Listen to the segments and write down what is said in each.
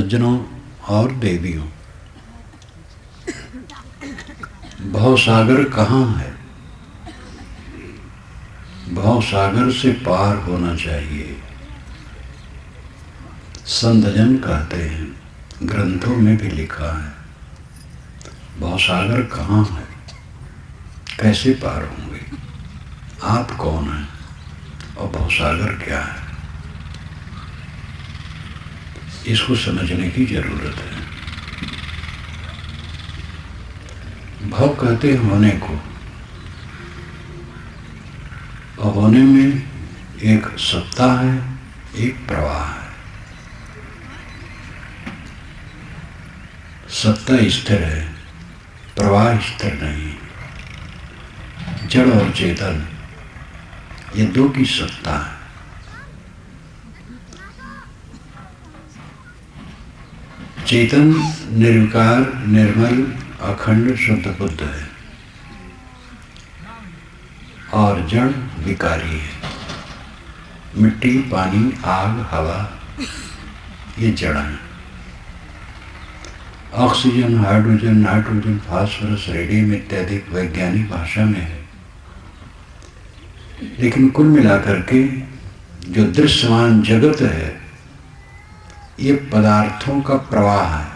सज्जनों और देवियों, भवसागर कहाँ है? भवसागर से पार होना चाहिए। संतजन कहते हैं, ग्रंथों में भी लिखा है, भवसागर कहाँ है, कैसे पार होंगे, आप कौन हैं और भवसागर क्या है, इसको समझने की जरूरत है। भव कहते हैं होने को, और होने में एक सत्ता है, एक प्रवाह है। सत्ता स्थिर है, प्रवाह स्थिर नहीं। जड़ और चेतन, ये दो की सत्ता है। चेतन निर्विकार, निर्मल, अखंड, शुद्ध बुद्ध है और जड़ विकारी है। मिट्टी, पानी, आग, हवा, ये जड़ है। Oxygen, hydrogen, nitrogen, phosphorus, radium इत्यादि वैज्ञानिक भाषा में है, लेकिन कुल मिलाकर के जो दृश्यमान जगत है, ये पदार्थों का प्रवाह है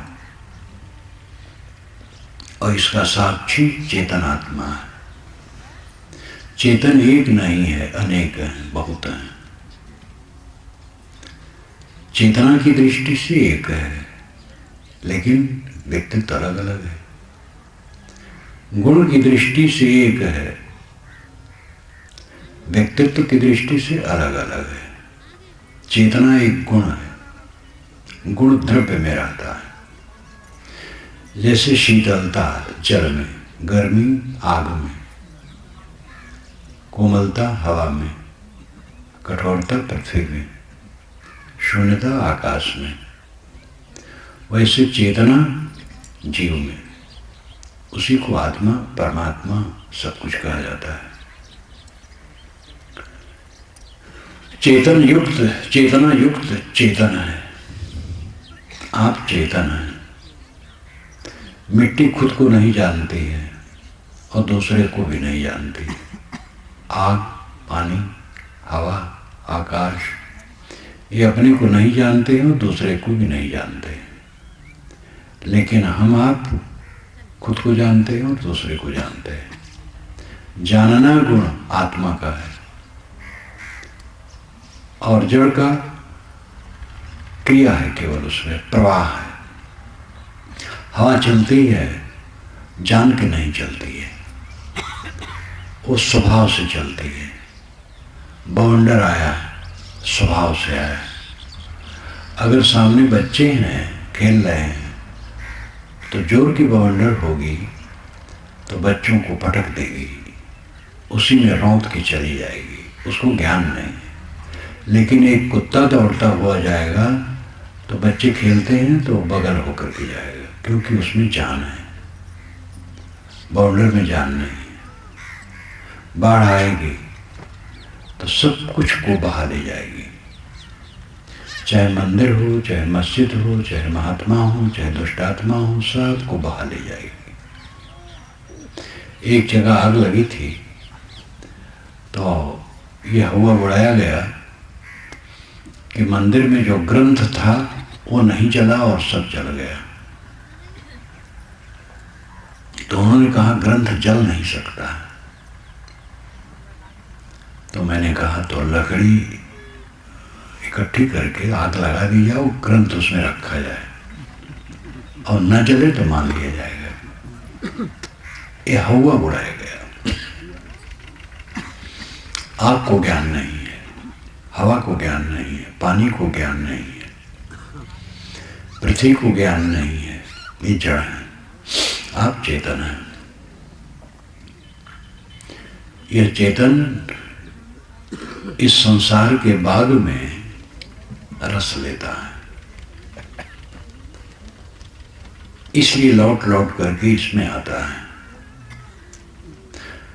और इसका साक्षी चेतन आत्मा है। चेतन एक नहीं है, अनेक हैं, बहुत हैं। चेतना की दृष्टि से एक है, लेकिन व्यक्तित्व अलग अलग है। गुण की दृष्टि से एक है, व्यक्तित्व की दृष्टि से अलग अलग है। चेतना एक गुण है, गुण द्रव्य में रहता है। जैसे शीतलता जल में, गर्मी आग में, कोमलता हवा में, कठोरता पृथ्वी में, शून्यता आकाश में, वैसे चेतना जीव में। उसी को आत्मा, परमात्मा सब कुछ कहा जाता है। चेतन युक्त, चेतना युक्त चेतन है। आप चेतन हैं। मिट्टी खुद को नहीं जानती है और दूसरे को भी नहीं जानती। आग, पानी, हवा, आकाश, ये अपने को नहीं जानते हैं और दूसरे को भी नहीं जानते। लेकिन हम आप खुद को जानते हैं और दूसरे को जानते हैं। जानना गुण आत्मा का है और जड़ का क्रिया है, केवल उसमें प्रवाह है। हवा चलती है, जान के नहीं चलती है, वो स्वभाव से चलती है। बवंडर आया, स्वभाव से आया। अगर सामने बच्चे हैं, खेल रहे हैं, तो जोर की बवंडर होगी तो बच्चों को पटक देगी, उसी में रौंद के चली जाएगी, उसको ज्ञान नहीं। लेकिन एक कुत्ता दौड़ता हुआ जाएगा तो बच्चे खेलते हैं तो बगल होकर के जाएगा, क्योंकि उसमें जान है। बाउंडर में जान नहीं है। बाढ़ आएगी तो सब कुछ को बहा ले जाएगी, चाहे मंदिर हो, चाहे मस्जिद हो, चाहे महात्मा हो, चाहे दुष्टात्मा हो, सब को बहा ले जाएगी। एक जगह आग लगी थी तो यह हुआ उड़ाया गया कि मंदिर में जो ग्रंथ था वो नहीं जला और सब जल गया। तो उन्होंने कहा ग्रंथ जल नहीं सकता। तो मैंने कहा तो लकड़ी इकट्ठी करके आग लगा दी जाओ, ग्रंथ उसमें रखा जाए और न जले तो मान लिया जाएगा। ये हवा उड़ाया गया। आग को ज्ञान नहीं है, हवा को ज्ञान नहीं है, पानी को ज्ञान नहीं है, पृथ्वी को ज्ञान नहीं है। ये जड़ है, आप चेतन हैं। यह चेतन इस संसार के बाग में रस लेता है, इसलिए लौट लौट करके इसमें आता है।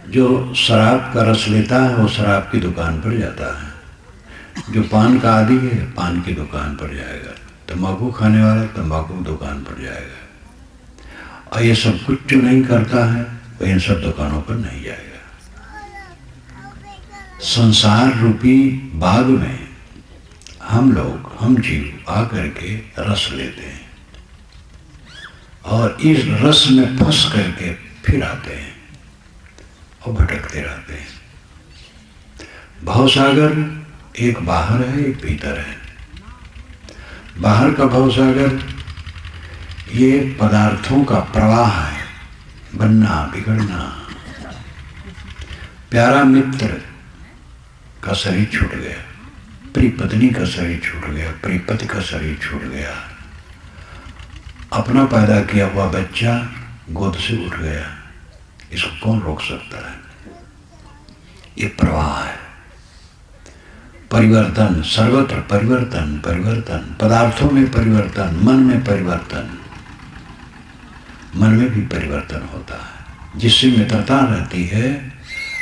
जो शराब का रस लेता है वो शराब की दुकान पर जाता है, जो पान का आदी है पान की दुकान पर जाएगा। तंबाकू खाने वाला तंबाकू दुकान पर जाएगा, और ये सब कुछ जो नहीं करता है वो इन सब दुकानों पर नहीं जाएगा। संसार रूपी बाग में हम जीव आकर के रस लेते हैं और इस रस में फंस करके फिर आते हैं और भटकते रहते हैं। भवसागर एक बाहर है, एक भीतर है। बाहर का भवसागर ये पदार्थों का प्रवाह है, बनना बिगड़ना। प्यारा मित्र का शरीर छूट गया, प्रिय पत्नी का शरीर छूट गया, प्रिय पति का शरीर छूट गया, अपना पैदा किया हुआ बच्चा गोद से उठ गया, इसको कौन रोक सकता है? ये प्रवाह है। परिवर्तन, सर्वत्र परिवर्तन, परिवर्तन, पदार्थों में परिवर्तन, मन में परिवर्तन, मन में भी परिवर्तन होता है। जिससे मित्रता रहती है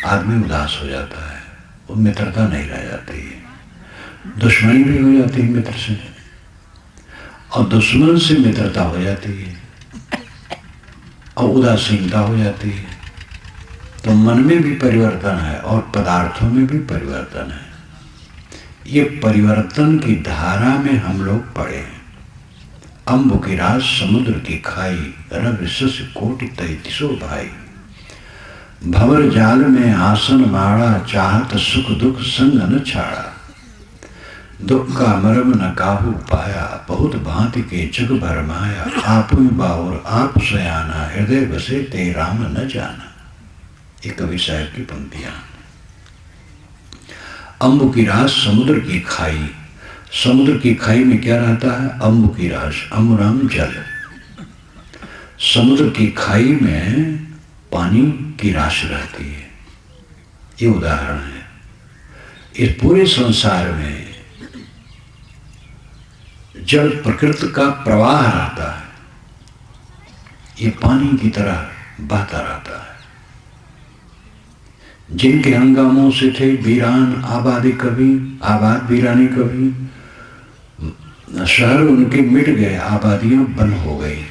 आदमी उदास हो जाता है, वो मित्रता नहीं रह जाती है, दुश्मनी भी हो जाती है मित्र से, और दुश्मन से मित्रता हो जाती है और उदासीनता हो जाती है। तो मन में भी परिवर्तन है और पदार्थों में भी परिवर्तन है। ये परिवर्तन की धारा में हम लोग पड़े हैं। अम्बुकिराज समुद्र की खाई, रवि शशि कोटि तैतीसो भाई। भंवर जाल में आसन माड़ा, चाहत सुख दुख संग न छाड़ा। दुख का मरम न काहू पाया, बहुत भांति के जग भर माया। आप बाउर आप सयाना, हृदय बसे ते राम न जाना। ये कवि साहब की पंक्तियां। अम्बुकिराज समुद्र की खाई, समुद्र की खाई में क्या रहता है? अम्बुकिराज, अम्बुराम जल। समुद्र की खाई में पानी की राश रहती है। ये उदाहरण है। इस पूरे संसार में जल प्रकृति का प्रवाह रहता है, ये पानी की तरह बहता रहता है। जिनके हंगामों से थे वीरान आबादी कभी, आबाद वीरानी कभी, शहर उनके मिट गए, आबादियां बंद हो गई।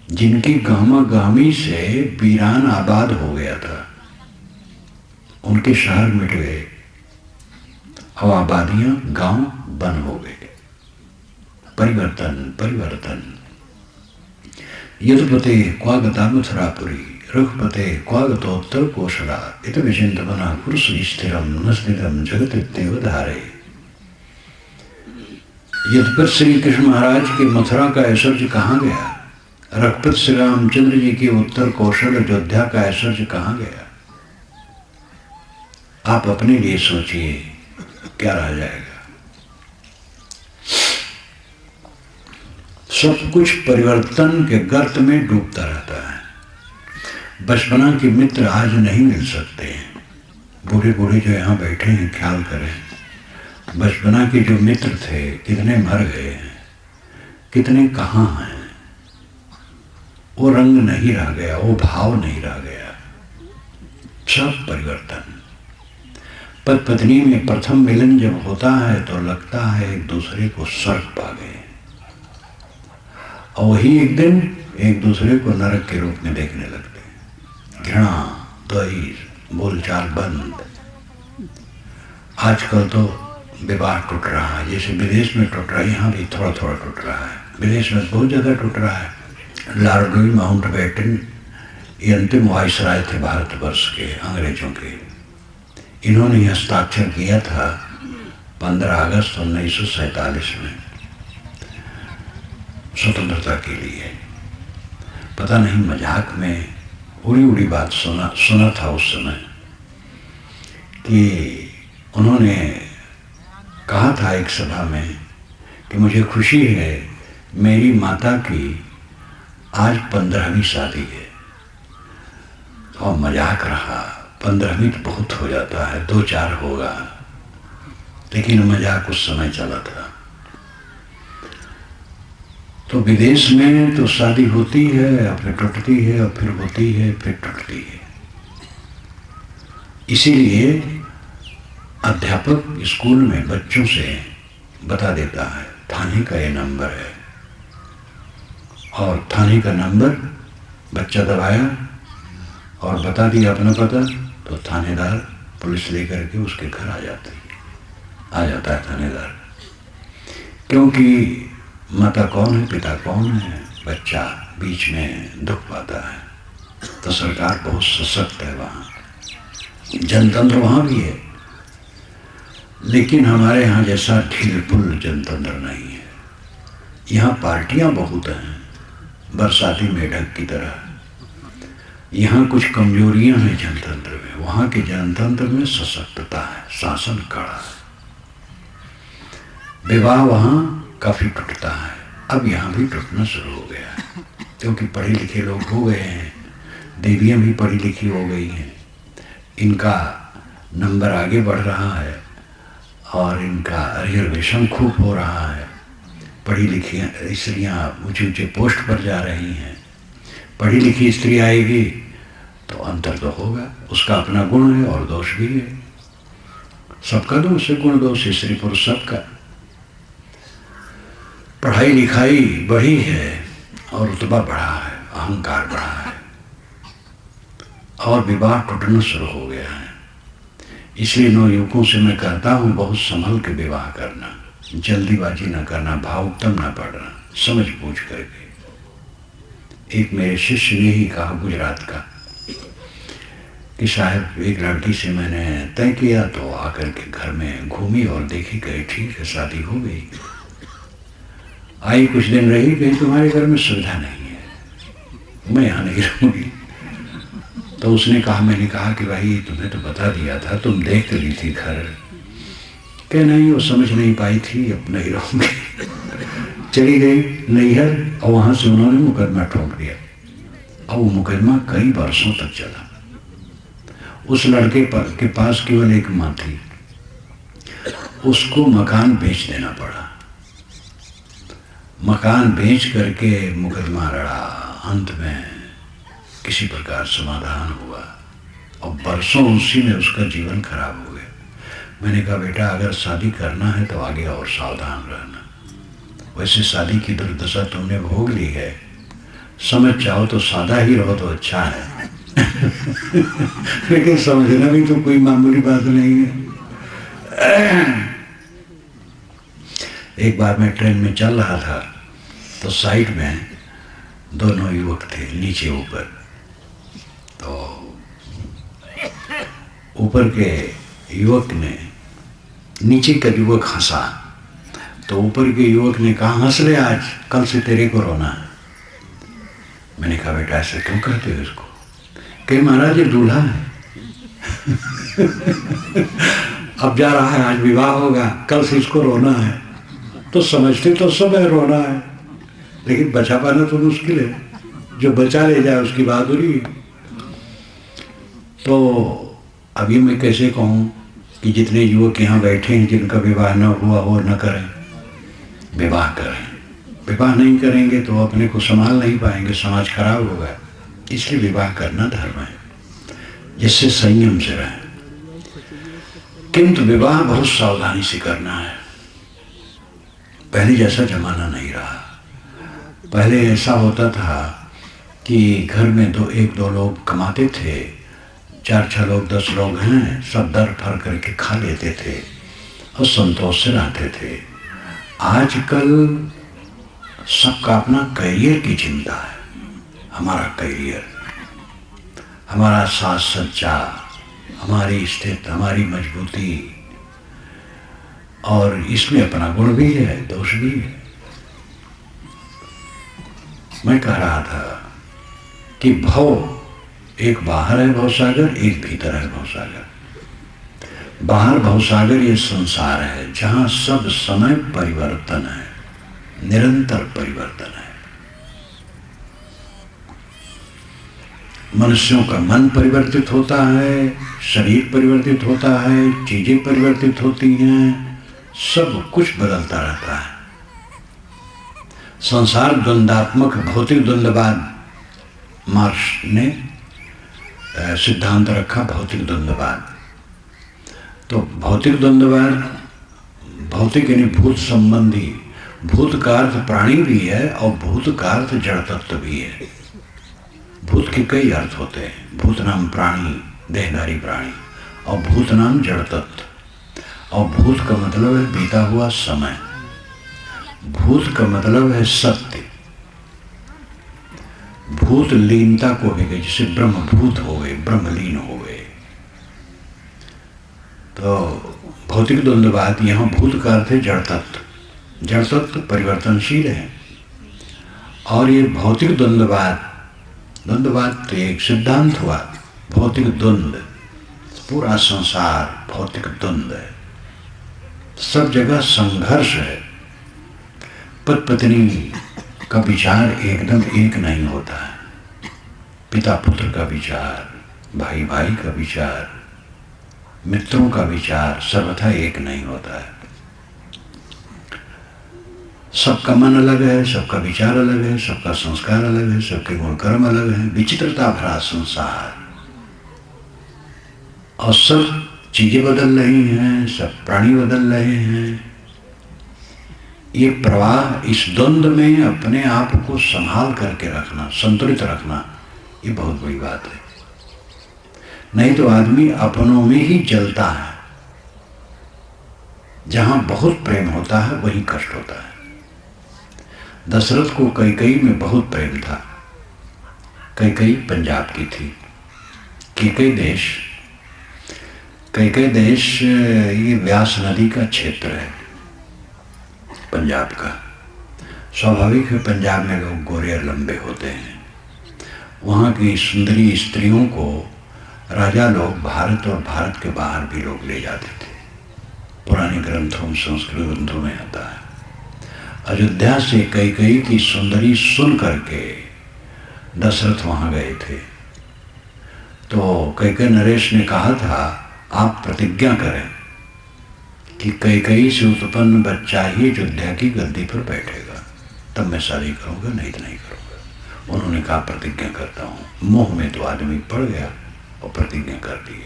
जिनकी गामा गामी से वीरान आबाद हो गया था, उनके शहर मिट गए और आबादियां गांव बंद हो गए। परिवर्तन, परिवर्तन। यदुपते क्वागता मथुरापुरी, रघुपते क्वागतोत्तर कोशला। इत विचिंतमना पुरुष स्थिरम न स्थितम जगत इत्येव धारे। यदुपति श्री कृष्ण महाराज के मथुरा का ऐश्वर्य कहाँ गया? रघुपति श्री रामचंद्र जी की उत्तर कौशल अयोध्या का ऐश्वर्य कहाँ गया? आप अपने लिए सोचिए, क्या रह जाएगा? सब कुछ परिवर्तन के गर्त में डूबता रहता है। बचपना के मित्र आज नहीं मिल सकते हैं। बूढ़े बूढ़े जो यहाँ बैठे हैं, ख्याल करें, बचपना के जो मित्र थे कितने मर गए हैं, कितने कहाँ हैं। वो रंग नहीं रह गया, वो भाव नहीं रह गया, सब परिवर्तन। पति पत्नी में प्रथम मिलन जब होता है तो लगता है एक दूसरे को स्वर्ग पा गए, और वही एक दिन एक दूसरे को नरक के रूप में देखने लगते। घृणा, द्वेष, बोलचाल बंद। आजकल तो विवाह टूट रहा है, जैसे विदेश में टूट रहा है, यहाँ भी थोड़ा थोड़ा टूट रहा है। विदेश में बहुत ज़्यादा टूट रहा है। लॉर्ड लुई माउंटबेटन ये अंतिम वायसराय थे भारतवर्ष के, अंग्रेजों के। इन्होंने हस्ताक्षर किया था 15 अगस्त 1947 में स्वतंत्रता के लिए। पता नहीं मजाक में उड़ी उड़ी बात सुना था उस समय कि उन्होंने कहा था एक सभा में कि मुझे खुशी है मेरी माता की आज 15वीं शादी है। और मजाक रहा, 15वीं तो बहुत हो जाता है, 2-4 होगा, लेकिन मजाक उस समय चला था। तो विदेश में तो शादी होती है और फिर टूटती है और फिर होती है फिर टूटती है। इसीलिए अध्यापक स्कूल में बच्चों से बता देता है, थाने का ये नंबर है, और थाने का नंबर बच्चा दबाया और बता दिया अपना पता, तो थानेदार पुलिस लेकर के उसके घर आ जाता है थानेदार। क्योंकि माता कौन है, पिता कौन है, बच्चा बीच में दुख पाता है। तो सरकार बहुत सशक्त है, वहाँ जनतंत्र वहाँ भी है, लेकिन हमारे यहाँ जैसा ढीलपुल जनतंत्र नहीं है। यहाँ पार्टियाँ बहुत हैं, बरसाती मेढक की तरह। यहाँ कुछ कमजोरियाँ हैं जनतंत्र में, वहाँ के जनतंत्र में सशक्तता है, शासन कड़ा है। विवाह वहाँ काफी टूटता है, अब यहाँ भी टूटना शुरू हो गया है, क्योंकि पढ़े लिखे लोग हो गए हैं, देवियाँ भी पढ़ी लिखी हो गई हैं, इनका नंबर आगे बढ़ रहा है और इनका रिजर्वेशन खूब हो रहा है। पढ़ी लिखी स्त्रियाँ ऊंचे ऊंचे पोस्ट पर जा रही हैं। पढ़ी लिखी स्त्री आएगी तो अंतर तो होगा, उसका अपना गुण है और दोष भी है। सबका दोष है, गुण दोष स्त्री पुरुष सबका। पढ़ाई लिखाई बढ़ी है और रुतबा बढ़ा है, अहंकार बढ़ा है, और विवाह टूटना शुरू हो गया है। इसलिए नवयुवकों से मैं कहता हूँ, बहुत संभल के विवाह करना, जल्दीबाजी ना करना, भावुकतम ना पड़ना, समझ बूझ करके। एक मेरे शिष्य ने ही कहा गुजरात का कि साहब एक लड़की से मैंने तय किया, तो आकर के घर में घूमी और देखी, कही ठीक है शादी हो गई। आई कुछ दिन रही, कहीं तुम्हारे घर में सुविधा नहीं है, मैं यहाँ नहीं रहूँगी। तो उसने कहा, मैंने कहा कि भाई तुम्हें तो बता दिया था, तुम देख तो ली थी घर। कह नहीं, वो समझ नहीं पाई थी, अब नहीं रहूँगी। चली गई नैहर, और वहाँ से उन्होंने मुकदमा ठोक दिया, और वो मुकदमा कई वर्षों तक चला। उस लड़के के पास केवल एक माँ थी, उसको मकान बेच देना पड़ा। मकान बेच करके मुकदमा लड़ा, अंत में किसी प्रकार समाधान हुआ, और बरसों उसी में उसका जीवन खराब हो गया। मैंने कहा बेटा, अगर शादी करना है तो आगे और सावधान रहना। वैसे शादी की दुर्दशा तुमने भोग ली है, समझ चाहो तो सादा ही रहो तो अच्छा है। लेकिन समझना भी तो कोई मामूली बात नहीं है। एक बार मैं ट्रेन में चल रहा था, तो साइड में दोनों युवक थे, नीचे ऊपर। तो ऊपर के युवक ने, नीचे का युवक हंसा, तो ऊपर के युवक ने कहा, हंस ले आज, कल से तेरे को रोना है। मैंने कहा बेटा ऐसे क्यों कहते हो इसको? कहे महाराज ये दूल्हा है। अब जा रहा है, आज विवाह होगा, कल से इसको रोना है। तो समझते तो सब है रोना है, लेकिन बचा पाना तो मुश्किल है। जो बचा ले जाए उसकी बहादुरी। तो अभी मैं कैसे कहूँ कि जितने युवक यहाँ बैठे हैं, जिनका विवाह न हुआ वो न करें, विवाह करें। विवाह नहीं करेंगे तो अपने को संभाल नहीं पाएंगे, समाज खराब होगा। इसलिए विवाह करना धर्म है, जिससे संयम से रहें। किंतु विवाह बहुत सावधानी से करना है। पहले जैसा जमाना नहीं रहा। पहले ऐसा होता था कि घर में एक दो लोग कमाते थे, 4-6 लोग 10 लोग हैं, सब दर फर करके खा लेते थे और संतोष से रहते थे। आजकल सबका अपना करियर की चिंता है। हमारा करियर, हमारा साज सज्जा, हमारी स्थिति, हमारी मजबूती, और इसमें अपना गुण भी है, दोष भी है। मैं कह रहा था कि भव एक बाहर है भवसागर, एक भीतर है भवसागर। बाहर भवसागर ये संसार है, जहां सब समय परिवर्तन है, निरंतर परिवर्तन है। मनुष्यों का मन परिवर्तित होता है, शरीर परिवर्तित होता है, चीजें परिवर्तित होती हैं, सब कुछ बदलता रहता है। संसार द्वंदात्मक, भौतिक द्वंद्ववाद, मार्क्स ने सिद्धांत रखा भौतिक द्वंद्ववाद। तो भौतिक द्वंद्ववाद, भौतिक यानी भूत संबंधी, भूत का अर्थ प्राणी भी है और भूत का अर्थ जड़ तत्व भी है। भूत के कई अर्थ होते हैं। भूत नाम प्राणी, देहधारी प्राणी, और भूत नाम जड़ तत्व। और भूत का मतलब है बीता हुआ समय। भूत का मतलब है सत्य। भूत लीनता को भी गए, जैसे ब्रह्मभूत हो गए, ब्रह्मलीन हो गए। तो भौतिक द्वंद्ववाद, यहाँ भूत का अर्थ है जड़ तत्व। जड़ तत्व परिवर्तनशील है। और ये भौतिक द्वंद्ववाद तो एक सिद्धांत हुआ। भौतिक द्वंद्व, पूरा संसार भौतिक द्वंद्व है। सब जगह संघर्ष है। पति पत्नी का विचार एकदम एक नहीं होता है। पिता पुत्र का विचार, भाई भाई का विचार, मित्रों का विचार सर्वथा एक नहीं होता है। सबका मन अलग है, सबका विचार अलग है, सबका संस्कार अलग है, सबके गुण कर्म अलग है। विचित्रता भरा संसार, और सब चीजें बदल रही हैं, सब प्राणी बदल रहे हैं। ये प्रवाह, इस द्वंद्व में अपने आप को संभाल करके रखना, संतुलित रखना, ये बहुत बड़ी बात है। नहीं तो आदमी अपनों में ही जलता है। जहां बहुत प्रेम होता है वहीं कष्ट होता है। दशरथ को कैकेयी में बहुत प्रेम था। कैकेयी पंजाब की थी। कैकेयी देश ये व्यास नदी का क्षेत्र है पंजाब का। स्वाभाविक है, पंजाब में लोग गोरे और लंबे होते हैं। वहाँ की सुंदरी स्त्रियों को राजा लोग भारत और भारत के बाहर भी लोग ले जाते थे। पुराने ग्रंथों में, संस्कृत ग्रंथों में आता है। अयोध्या से कैकेयी की सुंदरी सुन करके दशरथ वहाँ गए थे। तो कैकेयी नरेश ने कहा था, आप प्रतिज्ञा करें कि कैकेयी से उत्पन्न बच्चा ही अयोध्या की गद्दी पर बैठेगा, तब मैं शादी करूँगा, नहीं तो नहीं करूँगा। उन्होंने कहा, प्रतिज्ञा करता हूँ। मोह में तो आदमी पड़ गया और प्रतिज्ञा कर दिए।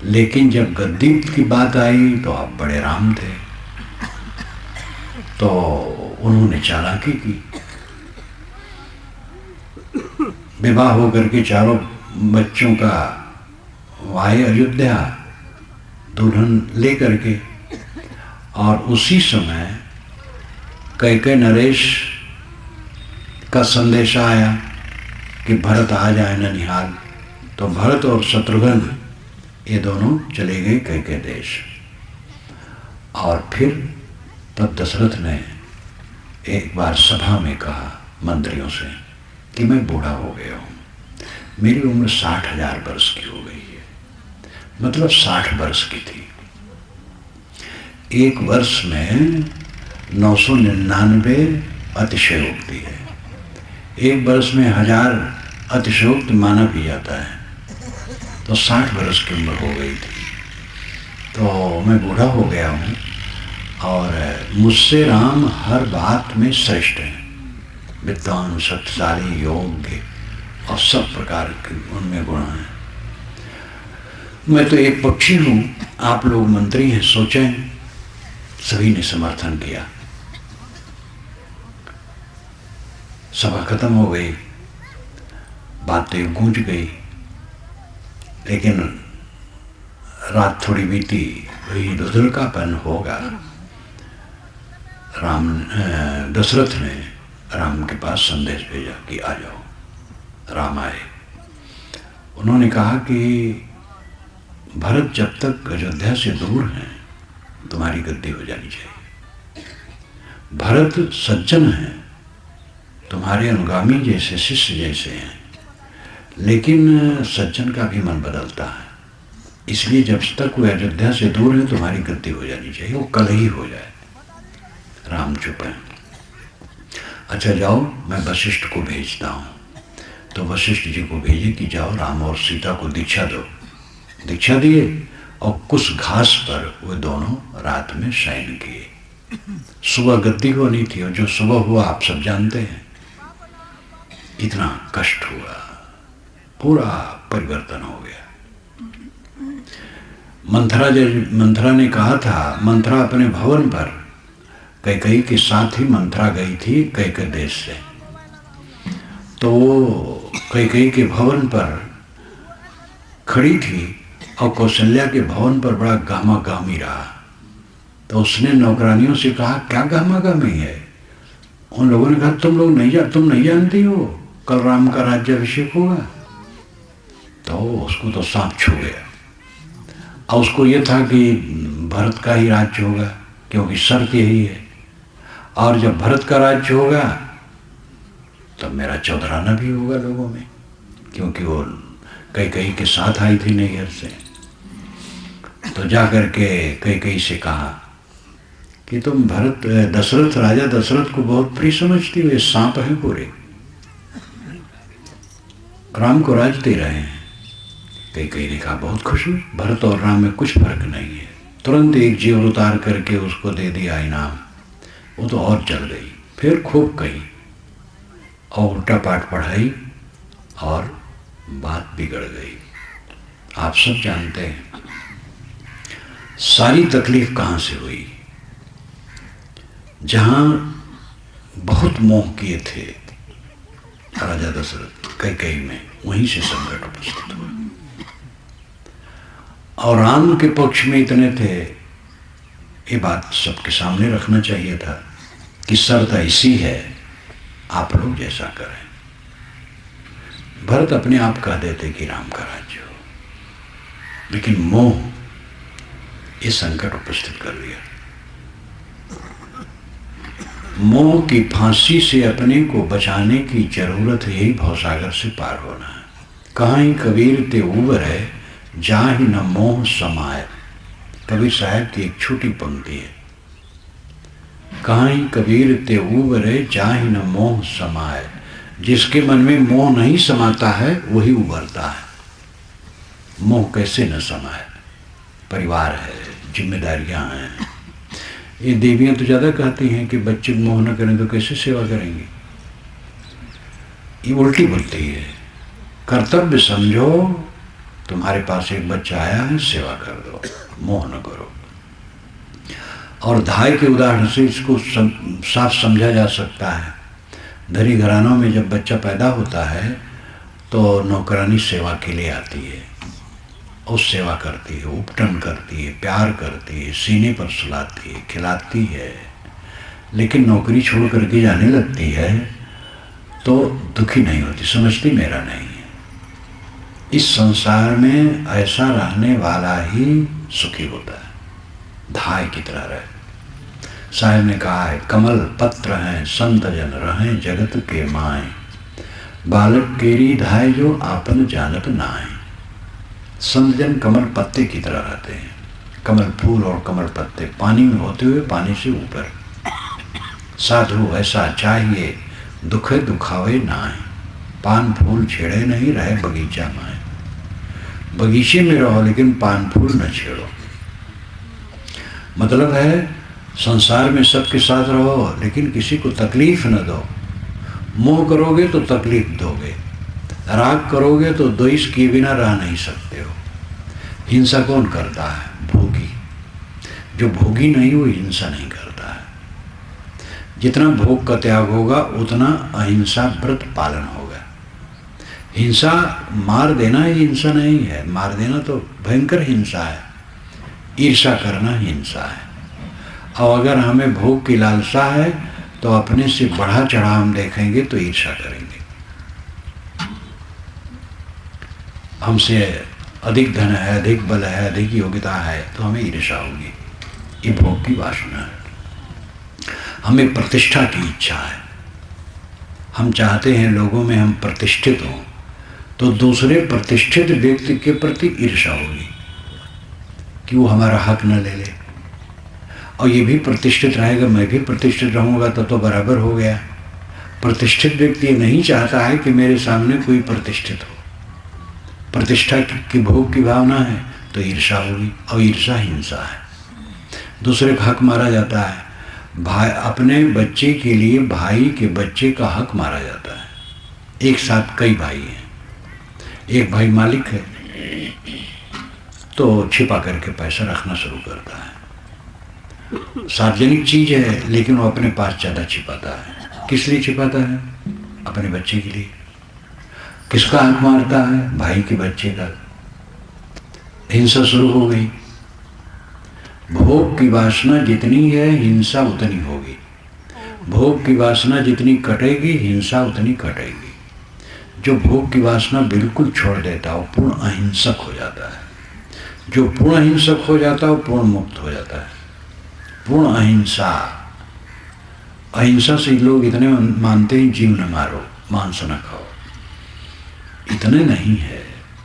लेकिन जब गद्दी की बात आई तो आप बड़े राम थे, तो उन्होंने चालाकी की। विवाह होकर के चारों बच्चों का आए अयोध्या दुल्हन ले करके, और उसी समय कैकेयी नरेश का संदेश आया कि भरत आ जाए ननिहाल। तो भरत और शत्रुघ्न ये दोनों चले गए कैकेयी देश। और फिर तब दशरथ ने एक बार सभा में कहा मंत्रियों से कि मैं बूढ़ा हो गया हूँ, मेरी उम्र 60,000 वर्ष की हो गई है। मतलब 60 वर्ष की थी। एक वर्ष में 999 अतिशयोक्ति है। एक वर्ष में 1000 अतिशयोक्ति माना भी जाता है। तो 60 वर्ष की उम्र हो गई थी। तो मैं बूढ़ा हो गया हूँ और मुझसे राम हर बात में श्रेष्ठ हैं। विद्वान, शक्तिशाली, योग्य और सब प्रकार के उनमें गुण हैं। मैं तो एक पक्षी हूँ, आप लोग मंत्री हैं, सोचें। सभी ने समर्थन किया। सभा खत्म हो गई, बातें गूंज गई। लेकिन रात थोड़ी बीती, वही धुंधलकापन होगा। दशरथ ने राम के पास संदेश भेजा कि आ जाओ। राम आए। उन्होंने कहा कि भरत जब तक अयोध्या से दूर हैं, तुम्हारी गद्दी हो जानी चाहिए। भरत सज्जन हैं, तुम्हारे अनुगामी जैसे, शिष्य जैसे हैं। लेकिन सज्जन का भी मन बदलता है, इसलिए जब तक वो अयोध्या से दूर है तुम्हारी गद्दी हो जानी चाहिए, वो कल ही हो जाए। राम चुप है। अच्छा जाओ, मैं वशिष्ठ को भेजता हूँ। तो वशिष्ठ जी को भेजे कि जाओ राम और सीता को दीक्षा दो। दीक्षा दिए और कुछ घास पर वो दोनों रात में शयन किए। सुबह गद्दी होनी थी और जो सुबह हुआ आप सब जानते हैं। इतना कष्ट हुआ, पूरा परिवर्तन हो गया। मंथरा ने कहा था, मंथरा अपने भवन पर कैकेयी के साथ ही मंथरा गई थी कैकेयी देश से। तो वो कैकेयी के भवन पर खड़ी थी और कौशल्या के भवन पर बड़ा गहमा-गहमी रहा। तो उसने नौकरानियों से कहा, क्या गहमा-गहमी है? उन लोगों ने कहा, तुम नहीं जानती हो कल राम का राज्याभिषेक होगा। तो उसको तो सांप छू गया। और उसको ये था कि भरत का ही राज्य होगा, क्योंकि शर्त यही है, और जब भरत का राज्य होगा तब मेरा चौधराना भी होगा लोगों में, क्योंकि वो कैकेयी के साथ आई थी नैहर से। तो जाकर के कैकेयी से कहा कि तुम राजा दशरथ को बहुत प्रिय समझती हो, ये सांप हैं पूरे, राम को राज दे रहे हैं। कैकेयी ने कहा, बहुत खुश हूँ, भरत और राम में कुछ फर्क नहीं है। तुरंत एक जीव उतार करके उसको दे दिया इनाम। वो तो और चल गई, फिर खूब कही और उल्टा पाठ पढ़ाई और बात बिगड़ गई। आप सब जानते हैं सारी तकलीफ कहाँ से हुई। जहाँ बहुत मोह किए थे राजा दशरथ कैकेयी में, वहीं से संकट उपस्थित हुआ। और राम के पक्ष में इतने थे, ये बात सबके सामने रखना चाहिए था कि शर्त ऐसी है, आप लोग जैसा करें। भरत अपने आप कह देते कि राम का राज्य हो, लेकिन मोह ये संकट उपस्थित कर दिया। मोह की फांसी से अपने को बचाने की जरूरत है, यही भवसागर से पार होना है। कहाँ कबीर ते उबर है, जाहि न मोह समाए। कबीर साहब की एक छोटी पंक्ति है, कहाँ कबीर ते उबर है, जाहि न मोह समाए। जिसके मन में मोह नहीं समाता है वही उभरता है। मोह कैसे न समाए? परिवार है, जिम्मेदारियां हैं। ये देवियां तो ज़्यादा कहती हैं कि बच्चे मोह न करें तो कैसे सेवा करेंगे। ये उल्टी बोलती है। कर्तव्य समझो, तुम्हारे पास एक बच्चा आया है, सेवा कर दो, मोह न करो। और धाय के उदाहरण से इसको साफ समझा जा सकता है। धनी घरानों में जब बच्चा पैदा होता है तो नौकरानी सेवा के लिए आती है और सेवा करती है, उपटन करती है, प्यार करती है, सीने पर सुलाती है, खिलाती है। लेकिन नौकरी छोड़ करके जाने लगती है तो दुखी नहीं होती, समझती मेरा नहीं है। इस संसार में ऐसा रहने वाला ही सुखी होता है, धाय की तरह रहे। साहब ने कहा है, कमल पत्र हैं संत जन रहें जगत के माए, बालक केरी धाय जो आपन जानत नाए। संत जन कमल पत्ते की तरह रहते हैं। कमल फूल और कमल पत्ते पानी में होते हुए पानी से ऊपर। साधु ऐसा चाहिए, दुखे दुखावे नाए, पान फूल छेड़े नहीं, रहे बगीचा माए। बगीचे में रहो लेकिन पान फूल न छेड़ो। मतलब है संसार में सबके साथ रहो लेकिन किसी को तकलीफ न दो। मोह करोगे तो तकलीफ दोगे, राग करोगे तो द्वेष किए बिना रह नहीं सकते हो। हिंसा कौन करता है? भोगी। जो भोगी नहीं वो हिंसा नहीं करता है। जितना भोग का त्याग होगा उतना अहिंसा व्रत पालन होगा। हिंसा मार देना ही हिंसा नहीं है, मार देना तो भयंकर हिंसा है। ईर्ष्या करना हिंसा है। और अगर हमें भोग की लालसा है तो अपने से बढ़ा चढ़ा हम देखेंगे तो ईर्ष्या करेंगे। हमसे अधिक धन है, अधिक बल है, अधिक योग्यता है तो हमें ईर्ष्या होगी। ये भोग की वासना है। हमें प्रतिष्ठा की इच्छा है। हम चाहते हैं लोगों में हम प्रतिष्ठित हों, तो दूसरे प्रतिष्ठित व्यक्ति के प्रति ईर्ष्या होगी कि वो हमारा हक न ले ले। और ये भी प्रतिष्ठित रहेगा, मैं भी प्रतिष्ठित रहूँगा, तो बराबर हो गया। प्रतिष्ठित व्यक्ति ये नहीं चाहता है कि मेरे सामने कोई प्रतिष्ठित हो। प्रतिष्ठा की भोग की भावना है तो ईर्ष्या होगी, और ईर्ष्या हिंसा है। दूसरे का हक मारा जाता है। भाई अपने बच्चे के लिए भाई के बच्चे का हक मारा जाता है। एक साथ कई भाई हैं, एक भाई मालिक है तो छिपा करके पैसा रखना शुरू करता है। सार्वजनिक चीज है, लेकिन वो अपने पास ज़्यादा छिपाता है। किस लिए छिपाता है? अपने बच्चे के लिए। किसका आंख मारता है? भाई के बच्चे का। हिंसा शुरू हो गई। भोग की वासना जितनी है, हिंसा उतनी होगी। भोग की वासना जितनी कटेगी, हिंसा उतनी कटेगी। जो भोग की वासना बिल्कुल छोड़ देता है वो पूर्ण अहिंसक हो जाता है। जो पूर्ण अहिंसक हो जाता है वो पूर्ण मुक्त हो जाता है। पूर्ण अहिंसा। अहिंसा से लोग इतने मानते हैं जीव न मारो, मांस न खाओ, इतने नहीं है।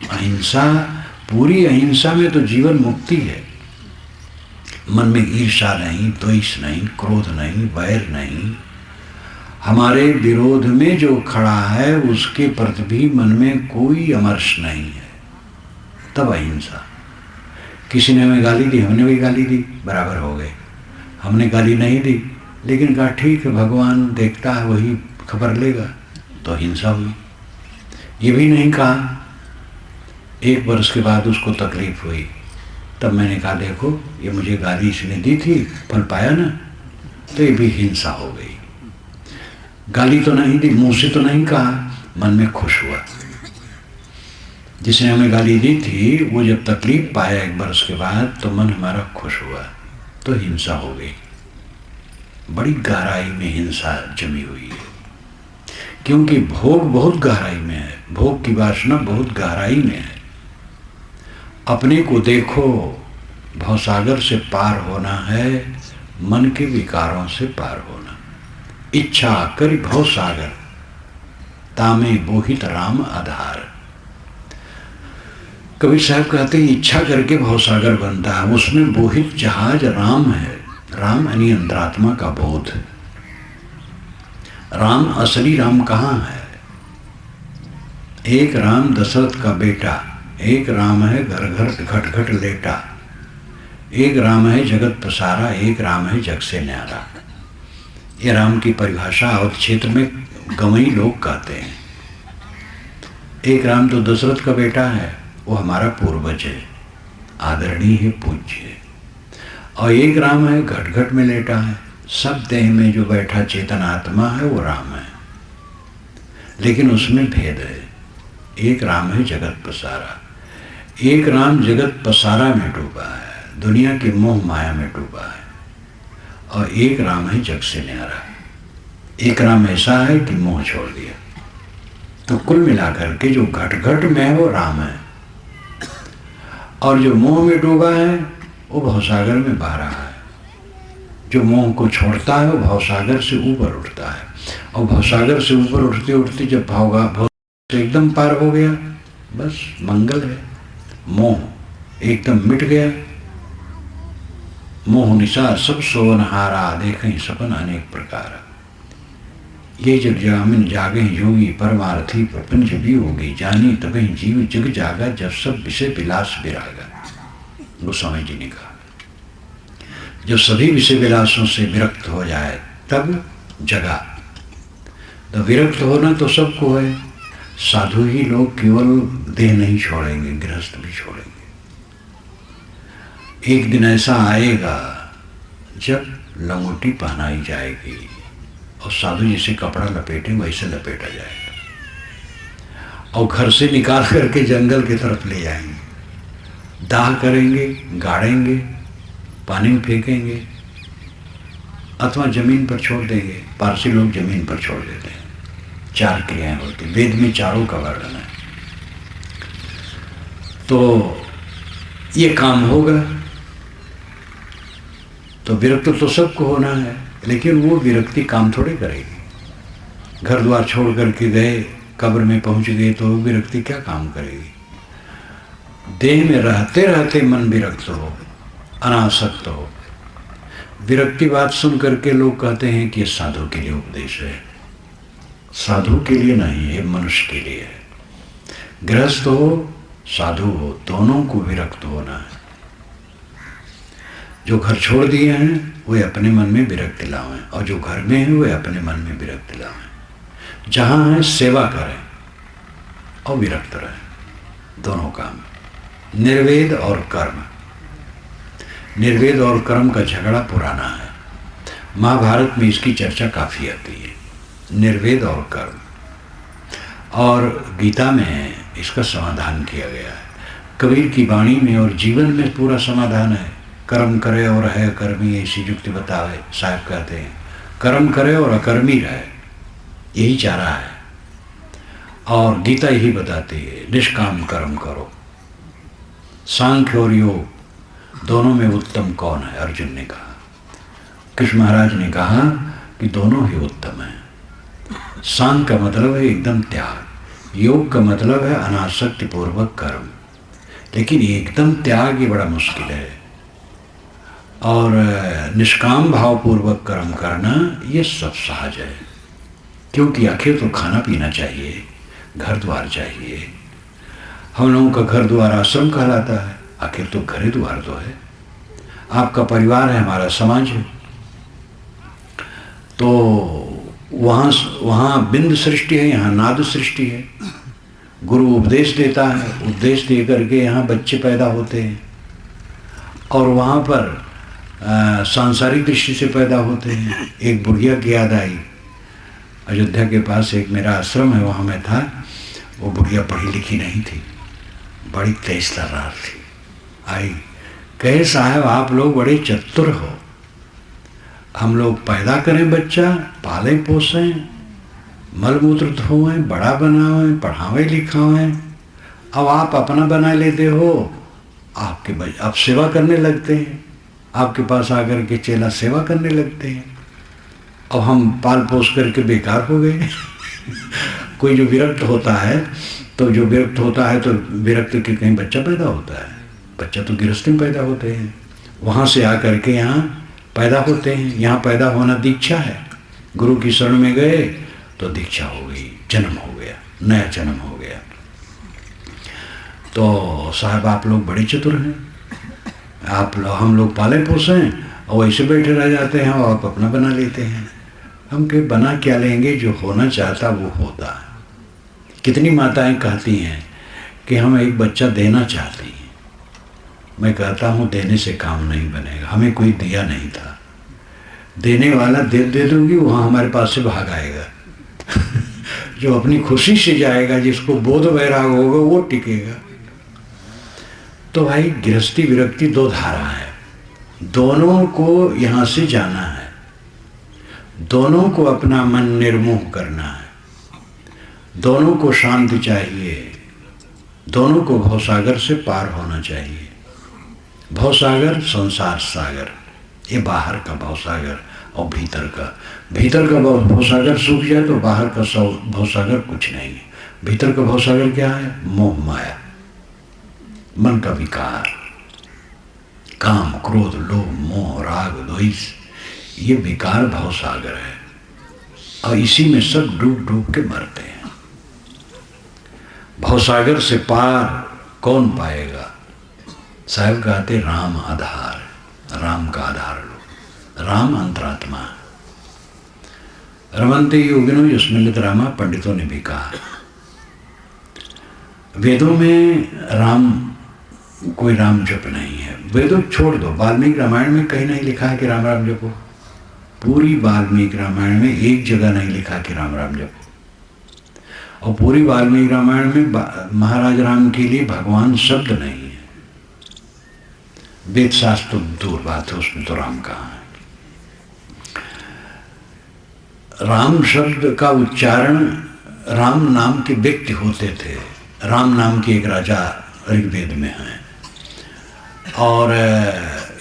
अहिंसा, पूरी अहिंसा में तो जीवन मुक्ति है। मन में ईर्ष्या नहीं, द्वेष नहीं, क्रोध नहीं, वैर नहीं। हमारे विरोध में जो खड़ा है उसके प्रति भी मन में कोई अमर्ष नहीं है, तब अहिंसा। किसी ने हमें गाली दी, हमने भी गाली दी, बराबर हो गए। हमने गाली नहीं दी, लेकिन कहा ठीक है, भगवान देखता है, वही खबर लेगा, तो हिंसा हुई। ये भी नहीं कहा। 1 वर्ष के बाद उसको तकलीफ हुई, तब मैंने कहा देखो ये मुझे गाली इसने दी थी, फल पाया ना, तो ये भी हिंसा हो गई। गाली तो नहीं दी, मुंह से तो नहीं कहा, मन में खुश हुआ। जिसने हमें गाली दी थी वो जब तकलीफ पाया 1 वर्ष के बाद, तो मन हमारा खुश हुआ, तो हिंसा हो गई। बड़ी गहराई में हिंसा जमी हुई है, क्योंकि भोग बहुत गहराई में है। भोग की वासना बहुत गहराई में है। अपने को देखो, भवसागर से पार होना है, मन के विकारों से पार होना। इच्छा करि भवसागर, तामे बोहित राम आधार। कबीर साहब कहते हैं इच्छा करके भवसागर बनता है, उसमें बोहित जहाज राम है। राम यानी अंतरात्मा का बोध। राम, असली राम कहाँ है? एक राम दशरथ का बेटा, एक राम है घर घर घट घट लेटा, एक राम है जगत पसारा, एक राम है जग से न्यारा। ये राम की परिभाषा और क्षेत्र में गंवई लोग कहते हैं। एक राम तो दशरथ का बेटा है, वो हमारा पूर्वज है, आदरणीय है, पूज्य है। और एक राम है घट घट में लेटा है, सब देह में जो बैठा चेतन आत्मा है वो राम है, लेकिन उसमें भेद है। एक राम है जगत पसारा, एक राम जगत पसारा में डूबा है, दुनिया की मोह माया में डूबा है। और एक राम है जग से न्यारा। एक राम ऐसा है कि मोह छोड़ दिया। तो कुल मिलाकर के जो घट घट में है वो राम है, और जो मोह में डूबा है वो भवसागर में बह रहा है। जो मोह को छोड़ता है वो भवसागर से ऊपर उठता है, और भवसागर से ऊपर उठते उठते जब भाव से एकदम पार हो गया, बस मंगल है। मोह एकदम मिट गया। मोह निशा सब सोवनहारा, देखें सपन अनेक प्रकार। ये जग जामिन जागे योगी, परमार्थी प्रपंच भी होगी, जानी तभी जीव जग जागा, जब सब विषय विलास विरागा। गोस्वामी जी ने कहा जब सभी विषय विलासों से विरक्त हो जाए तब जगा। तो विरक्त होना तो सबको है। साधु ही लोग केवल देह नहीं छोड़ेंगे, गृहस्थ भी छोड़ेंगे। एक दिन ऐसा आएगा जब लंगोटी पहनाई जाएगी और साधु जैसे कपड़ा लपेटे वैसे लपेटा जाएगा, और घर से निकाल करके जंगल की तरफ ले जाएंगे, दाह करेंगे, गाड़ेंगे, पानी में फेंकेंगे, अथवा जमीन पर छोड़ देंगे। पारसी लोग जमीन पर छोड़ देते हैं। 4 क्रियाएं होती, वेद में चारों का वर्णन है। तो ये काम होगा तो विरक्त तो सबको होना है, लेकिन वो विरक्ति काम थोड़े करेगी। घर द्वार छोड़ करके गए, कब्र में पहुंच गए, तो विरक्ति क्या काम करेगी? देह में रहते रहते मन विरक्त हो, अनासक्त हो। विरक्ति बात सुन करके लोग कहते हैं कि ये साधु के लिए उपदेश है। साधु के लिए नहीं है, मनुष्य के लिए है। गृहस्थ हो, साधु हो, दोनों को विरक्त होना है। जो घर छोड़ दिए हैं वे अपने मन में विरक्ति लाएं, और जो घर में है वे अपने मन में विरक्ति लाएं। जहाँ है सेवा करें और विरक्त रहें, दोनों काम, निर्वेद और कर्म। निर्वेद और कर्म का झगड़ा पुराना है, महाभारत में इसकी चर्चा काफ़ी आती है, निर्वेद और कर्म, और गीता में इसका समाधान किया गया है। कबीर की वाणी में और जीवन में पूरा समाधान है। कर्म करे और है कर्मी ऐसी युक्ति बतावे, साहब कहते हैं कर्म करे और अकर्मी रहे, यही चाह रहा है। और गीता यही बताती है निष्काम कर्म करो। सांख्य और योग दोनों में उत्तम कौन है, अर्जुन ने कहा। कृष्ण महाराज ने कहा कि दोनों ही उत्तम हैं। सांख्य का मतलब है एकदम त्याग, योग का मतलब है अनासक्ति पूर्वक कर्म, लेकिन एकदम त्याग ये बड़ा मुश्किल है। और निष्काम भाव पूर्वक कर्म करना ये सब सहज है, क्योंकि आखिर तो खाना पीना चाहिए, घर द्वार चाहिए। हम लोगों का घर द्वार आश्रम कहलाता है, आखिर तो घर द्वार तो है। आपका परिवार है, हमारा समाज है। तो वहाँ बिंद सृष्टि है, यहाँ नाद सृष्टि है। गुरु उपदेश देता है, उपदेश दे करके यहाँ बच्चे पैदा होते हैं, और वहाँ पर सांसारिक दृष्टि से पैदा होते हैं। एक बुढ़िया की याद आई, अयोध्या के पास एक मेरा आश्रम है, वहाँ मैं था। वो बुढ़िया पढ़ी लिखी नहीं थी, बड़ी तेज तर्रार थी। आई, कहे साहब आप लोग बड़े चतुर हो, हम लोग पैदा करें बच्चा, पालें पोसें, मल मूत्र धोएं, बड़ा बनावें, पढ़ावें लिखावें, अब आप अपना बना लेते हो, आपके आप सेवा करने लगते हैं, आपके पास आकर के चेला सेवा करने लगते हैं, अब हम पाल पोस करके बेकार हो गए। कोई जो विरक्त होता है तो विरक्त के कहीं बच्चा पैदा होता है, बच्चा तो गृहस्थी में पैदा होते हैं, वहाँ से आकर के यहाँ पैदा होते हैं। यहाँ पैदा होना दीक्षा है। गुरु की शरण में गए तो दीक्षा हो गई, जन्म हो गया, नया जन्म हो गया। तो साहब आप लोग बड़े चतुर हैं, हम लोग पाले पोसें और वैसे बैठे रह जाते हैं और आप अपना बना लेते हैं। हम के बना क्या लेंगे, जो होना चाहता वो होता है। कितनी माताएं कहती हैं कि हम एक बच्चा देना चाहती हैं। मैं कहता हूँ देने से काम नहीं बनेगा, हमें कोई दिया नहीं था, देने वाला दे दूंगी, वहाँ हमारे पास से भाग आएगा। जो अपनी खुशी से जाएगा, जिसको बोध वैराग होगा वो टिकेगा। तो भाई गृहस्थी विरक्ति दो धारा है, दोनों को यहाँ से जाना है, दोनों को अपना मन निर्मोह करना है, दोनों को शांति चाहिए, दोनों को भवसागर से पार होना चाहिए। भवसागर संसार सागर, ये बाहर का भवसागर, और भीतर का भवसागर सूख जाए तो बाहर का भवसागर कुछ नहीं है। भीतर का भवसागर क्या है? मोह माया, मन का विकार, काम क्रोध लोभ मोह राग द्वेष, ये विकार भवसागर है, और इसी में सब डूब डूब के मरते हैं। भवसागर से पार कौन पाएगा? साहब कहते राम आधार, राम का आधार लो, राम अंतरात्मा। रमन्ते योगिनो यस्मिन्नित रामा, पंडितों ने भी कहा। वेदों में राम, कोई राम जप नहीं है। वेदों छोड़ दो, वाल्मीकि रामायण में कहीं नहीं लिखा है कि राम राम जपो। पूरी वाल्मीकि रामायण में एक जगह नहीं लिखा कि राम राम जपो, और पूरी वाल्मीकि रामायण में महाराज राम के लिए भगवान शब्द नहीं है। वेद शास्त्र तो दूर बात है, उसमें तो राम कहाँ है। राम शब्द का उच्चारण राम नाम के व्यक्ति होते थे। राम नाम के एक राजा ऋग्वेद में हैं, और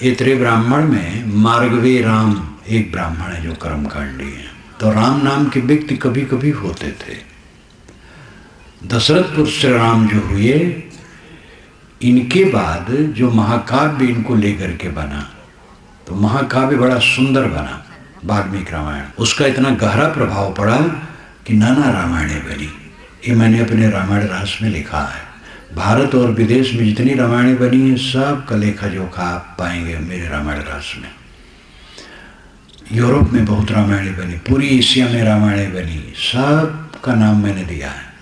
ऐतरेय ब्राह्मण में मार्गवे राम एक ब्राह्मण है जो कर्मकांडी है। तो राम नाम के व्यक्ति कभी कभी होते थे। दशरथ श्री राम जो हुए, इनके बाद जो महाकाव्य इनको लेकर के बना, तो महाकाव्य बड़ा सुंदर बना वाल्मीकि रामायण। उसका इतना गहरा प्रभाव पड़ा कि नाना रामायणें बनी। ये मैंने अपने रामायण रास में लिखा है। भारत और विदेश में जितनी रामायणें बनी हैं, सब का लेखा जोखा आप पाएंगे मेरे रामायण रास में। यूरोप में बहुत रामायणें बनी, पूरी एशिया में रामायणें बनी, सब का नाम मैंने दिया है।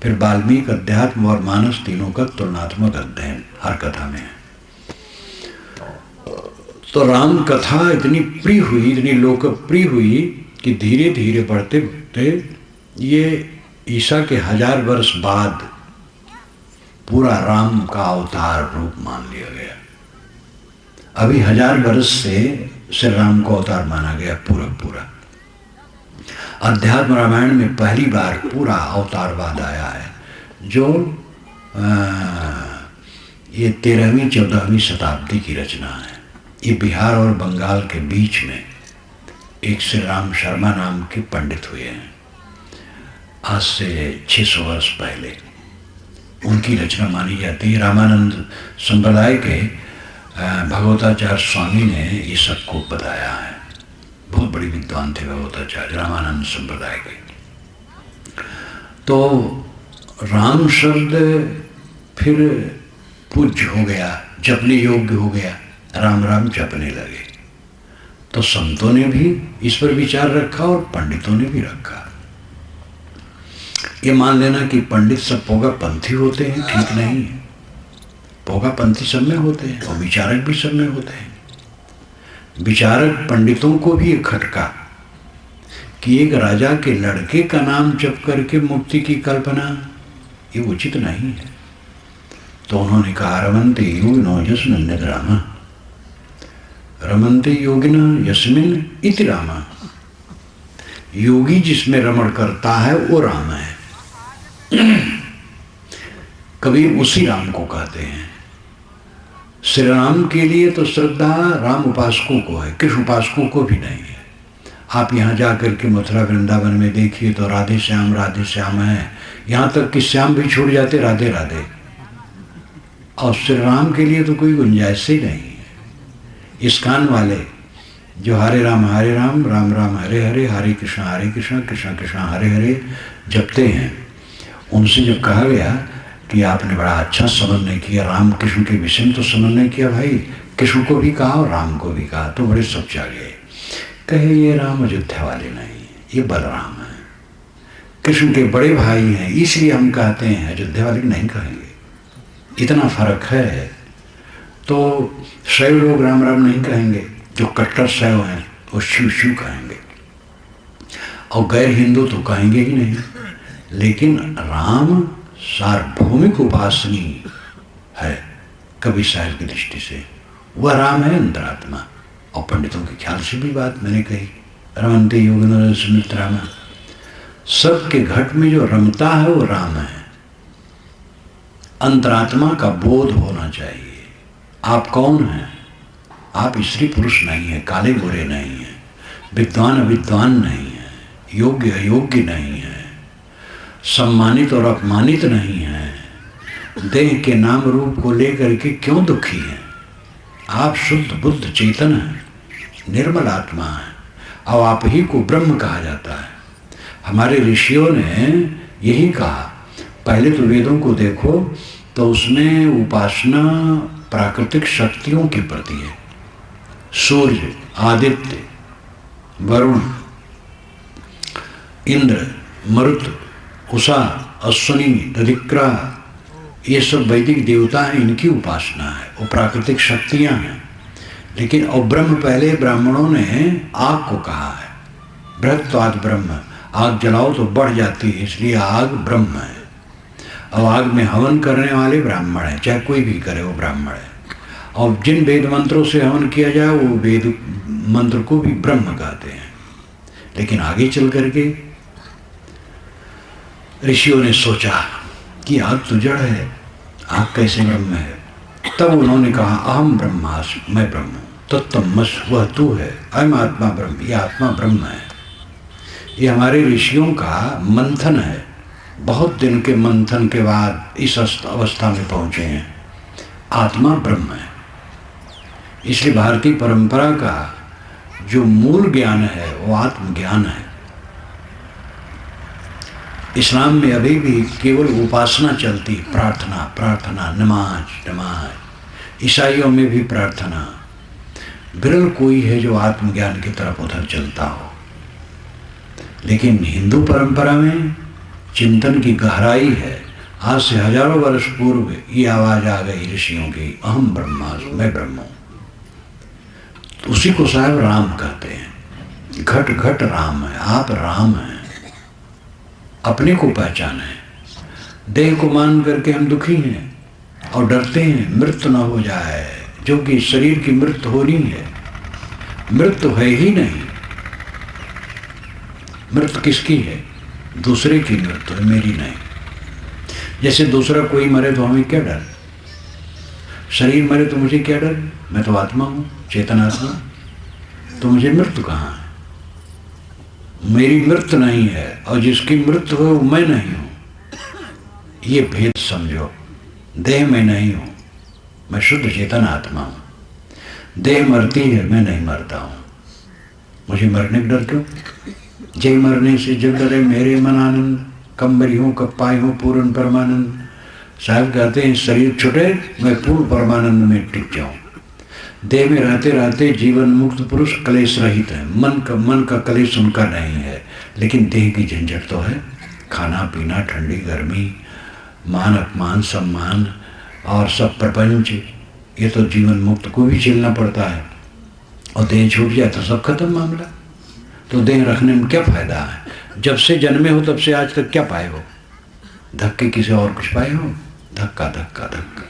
फिर वाल्मीकि अध्यात्म और मानस तीनों का तुलनात्मक अध्ययन हर कथा में है। तो राम कथा इतनी प्रिय हुई, इतनी लोकप्रिय हुई कि धीरे धीरे बढ़ते बढ़ते ये ईसा के 1000 वर्ष बाद पूरा राम का अवतार रूप मान लिया गया। अभी 1000 वर्ष से राम को अवतार माना गया पूरा। अध्यात्म रामायण में पहली बार पूरा अवतारवाद आया है, जो ये 13वीं 14वीं शताब्दी की रचना है। ये बिहार और बंगाल के बीच में एक श्री राम शर्मा नाम के पंडित हुए हैं, आज से 600 वर्ष पहले। उनकी रचना मानी जाती है। रामानंद संप्रदाय के भगवताचार्य स्वामी ने ये सबको बताया है। बहुत बड़ी विद्वान थे भगवताचार्य रामानंद संप्रदाय के। तो राम शब्द फिर पूज्य हो गया, जपने योग्य हो गया, राम राम जपने लगे। तो संतों ने भी इस पर विचार रखा और पंडितों ने भी रखा। ये मान लेना कि पंडित सब पोगापंथी होते हैं, ठीक नहीं है। पोगापंथी सब में होते हैं और विचारक भी सब में होते हैं। विचारक पंडितों को भी एक खटका कि एक राजा के लड़के का नाम जप करके मुक्ति की कल्पना, ये उचित नहीं है। तो उन्होंने कहा रमन्ते योगिनो यस्मिन् निद्रामा, रमन्ते योगिनो यस्मिन् इति रामा। योगी जिसमें रमण करता है वो राम है। कबीर उसी राम को कहते हैं। श्री राम के लिए तो श्रद्धा राम उपासकों को है, कृष्ण उपासकों को भी नहीं है। आप यहाँ जाकर के मथुरा वृंदावन में देखिए तो राधे श्याम है, यहाँ तक कि श्याम भी छूट जाते, राधे राधे। और श्री राम के लिए तो कोई गुंजाइश ही नहीं है। इस्कान वाले जो हरे राम राम राम हरे हरे, हरे कृष्ण कृष्ण कृष्ण हरे हरे जपते हैं, उनसे जब कहा गया कि आपने बड़ा अच्छा समन्वय किया, राम कृष्ण के विषय में तो समन्वय किया भाई, कृष्ण को भी कहा और राम को भी कहा, तो बड़े सोचा गए। कहे ये राम अयोध्या वाले नहीं, ये बलराम है, कृष्ण के बड़े भाई हैं, इसलिए हम कहते हैं, अयोध्या वाले नहीं कहेंगे। इतना फर्क है। तो शैव लोग राम राम नहीं कहेंगे, जो कट्टर शैव हैं वो शिव शिव कहेंगे, और गैर हिंदू तो कहेंगे ही नहीं। लेकिन राम सार्वभौमिक उपासनी है कवि साहिब की दृष्टि से, वह राम है अंतरात्मा। और पंडितों के ख्याल से भी बात मैंने कही, रमन्ते योगिनो स्मृत रामा, सबके घट में जो रमता है वो राम है। अंतरात्मा का बोध होना चाहिए। आप कौन हैं? आप स्त्री पुरुष नहीं है, काले गोरे नहीं है, विद्वान अविद्वान नहीं है, योग्य अयोग्य नहीं है, सम्मानित और अपमानित नहीं है, देह के नाम रूप को लेकर के क्यों दुखी हैं? आप शुद्ध बुद्ध चेतन हैं, निर्मल आत्मा है, और आप ही को ब्रह्म कहा जाता है। हमारे ऋषियों ने यही कहा। पहले तो वेदों को देखो तो उसमें उपासना प्राकृतिक शक्तियों के प्रति है। सूर्य, आदित्य, वरुण, इंद्र, मरुत, उषा, अश्वनी, दधिक्रा, ये सब वैदिक देवता हैं, इनकी उपासना है, वो प्राकृतिक शक्तियां हैं। लेकिन और ब्रह्म, पहले ब्राह्मणों ने आग को कहा है, बृहत्वाद ब्रह्म, आग जलाओ तो बढ़ जाती है, इसलिए आग ब्रह्म है। और आग में हवन करने वाले ब्राह्मण हैं, चाहे कोई भी करे वो ब्राह्मण है। और जिन वेद मंत्रों से हवन किया जाए वो वेद मंत्र को भी ब्रह्म कहते हैं। लेकिन आगे चल करके ऋषियों ने सोचा कि आग तो जड़ है, आग कैसे ब्रह्म है? तब उन्होंने कहा अहम ब्रह्मास्मि, मैं ब्रह्म हूँ, तत्तमस, वह तू है, अयम आत्मा ब्रह्म, ये आत्मा ब्रह्म है। ये हमारे ऋषियों का मंथन है। बहुत दिन के मंथन के बाद इस अवस्था में पहुँचे हैं, आत्मा ब्रह्म है। इसलिए भारतीय परंपरा का जो मूल ज्ञान है वो आत्मज्ञान है। इस्लाम में अभी भी केवल उपासना चलती, प्रार्थना प्रार्थना, नमाज नमाज। ईसाइयों में भी प्रार्थना। विरल कोई है जो आत्मज्ञान की तरफ उधर चलता हो। लेकिन हिंदू परंपरा में चिंतन की गहराई है। आज से हजारों वर्ष पूर्व ये आवाज आ गई ऋषियों की, अहम ब्रह्मास्मि, मैं ब्रह्म हूँ। उसी को साहब राम कहते हैं। घट घट राम है, आप राम हैं। अपने को पहचाने। देह को मान करके हम दुखी हैं और डरते हैं मृत्यु ना हो जाए, जो कि शरीर की मृत्यु हो रही है। मृत्यु है ही नहीं। मृत्यु किसकी है? दूसरे की मृत्यु है, मेरी नहीं। जैसे दूसरा कोई मरे तो हमें क्या डर? शरीर मरे तो मुझे क्या डर? मैं तो आत्मा हूं, चेतन आत्मा। तो मुझे मृत्यु कहाँ है? मेरी मृत्यु नहीं है और जिसकी मृत्यु है वो मैं नहीं हूं। ये भेद समझो। देह में नहीं हूं, मैं शुद्ध चेतन आत्मा हूं। देह मरती है, मैं नहीं मरता हूं। मुझे मरने का डर क्यों? जय मरने से जग डरे मेरे मन आनंद, कम बरी हूं कब पाई हूं पूर्ण परमानंद। साहब कहते हैं शरीर छुटे मैं पूर्ण परमानंद में टिक जाऊं। देह में रहते रहते जीवन मुक्त पुरुष कलेश रहित है। मन का कलेश उनका नहीं है, लेकिन देह की झंझट तो है। खाना पीना, ठंडी गर्मी, मान अपमान, सम्मान और सब प्रपंच, ये तो जीवन मुक्त को भी झेलना पड़ता है। और देह छूट जाए तो सब खत्म मामला। तो देह रखने में क्या फायदा है? जब से जन्मे हो तब से आज तक क्या पाए हो? धक्के किसी और कुछ पाए हो? धक्का धक्का धक्का।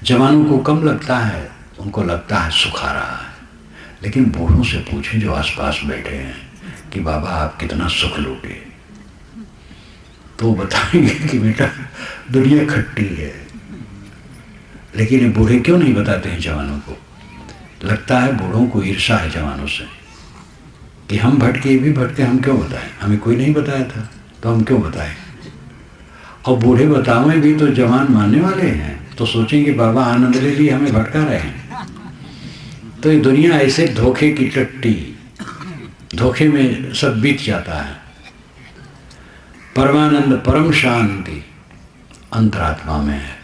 जवानों को कम लगता है, उनको लगता है सुखा रहा है। लेकिन बूढ़ों से पूछें जो आसपास बैठे हैं कि बाबा आप कितना सुख लूटे, तो बताएंगे कि बेटा दुनिया खट्टी है। लेकिन ये बूढ़े क्यों नहीं बताते हैं जवानों को? लगता है बूढ़ों को ईर्ष्या है जवानों से कि हम भटके, ये भी भटके, हम क्यों बताएं? हमें कोई नहीं बताया था तो हम क्यों बताएं? और बूढ़े बतावे भी तो जवान मानने वाले हैं, तो सोचेंगे बाबा आनंद ले लिए, हमें भटका रहे हैं। तो ये दुनिया ऐसे धोखे की टट्टी, धोखे में सब बीत जाता है। परमानंद परम शांति अंतरात्मा में है।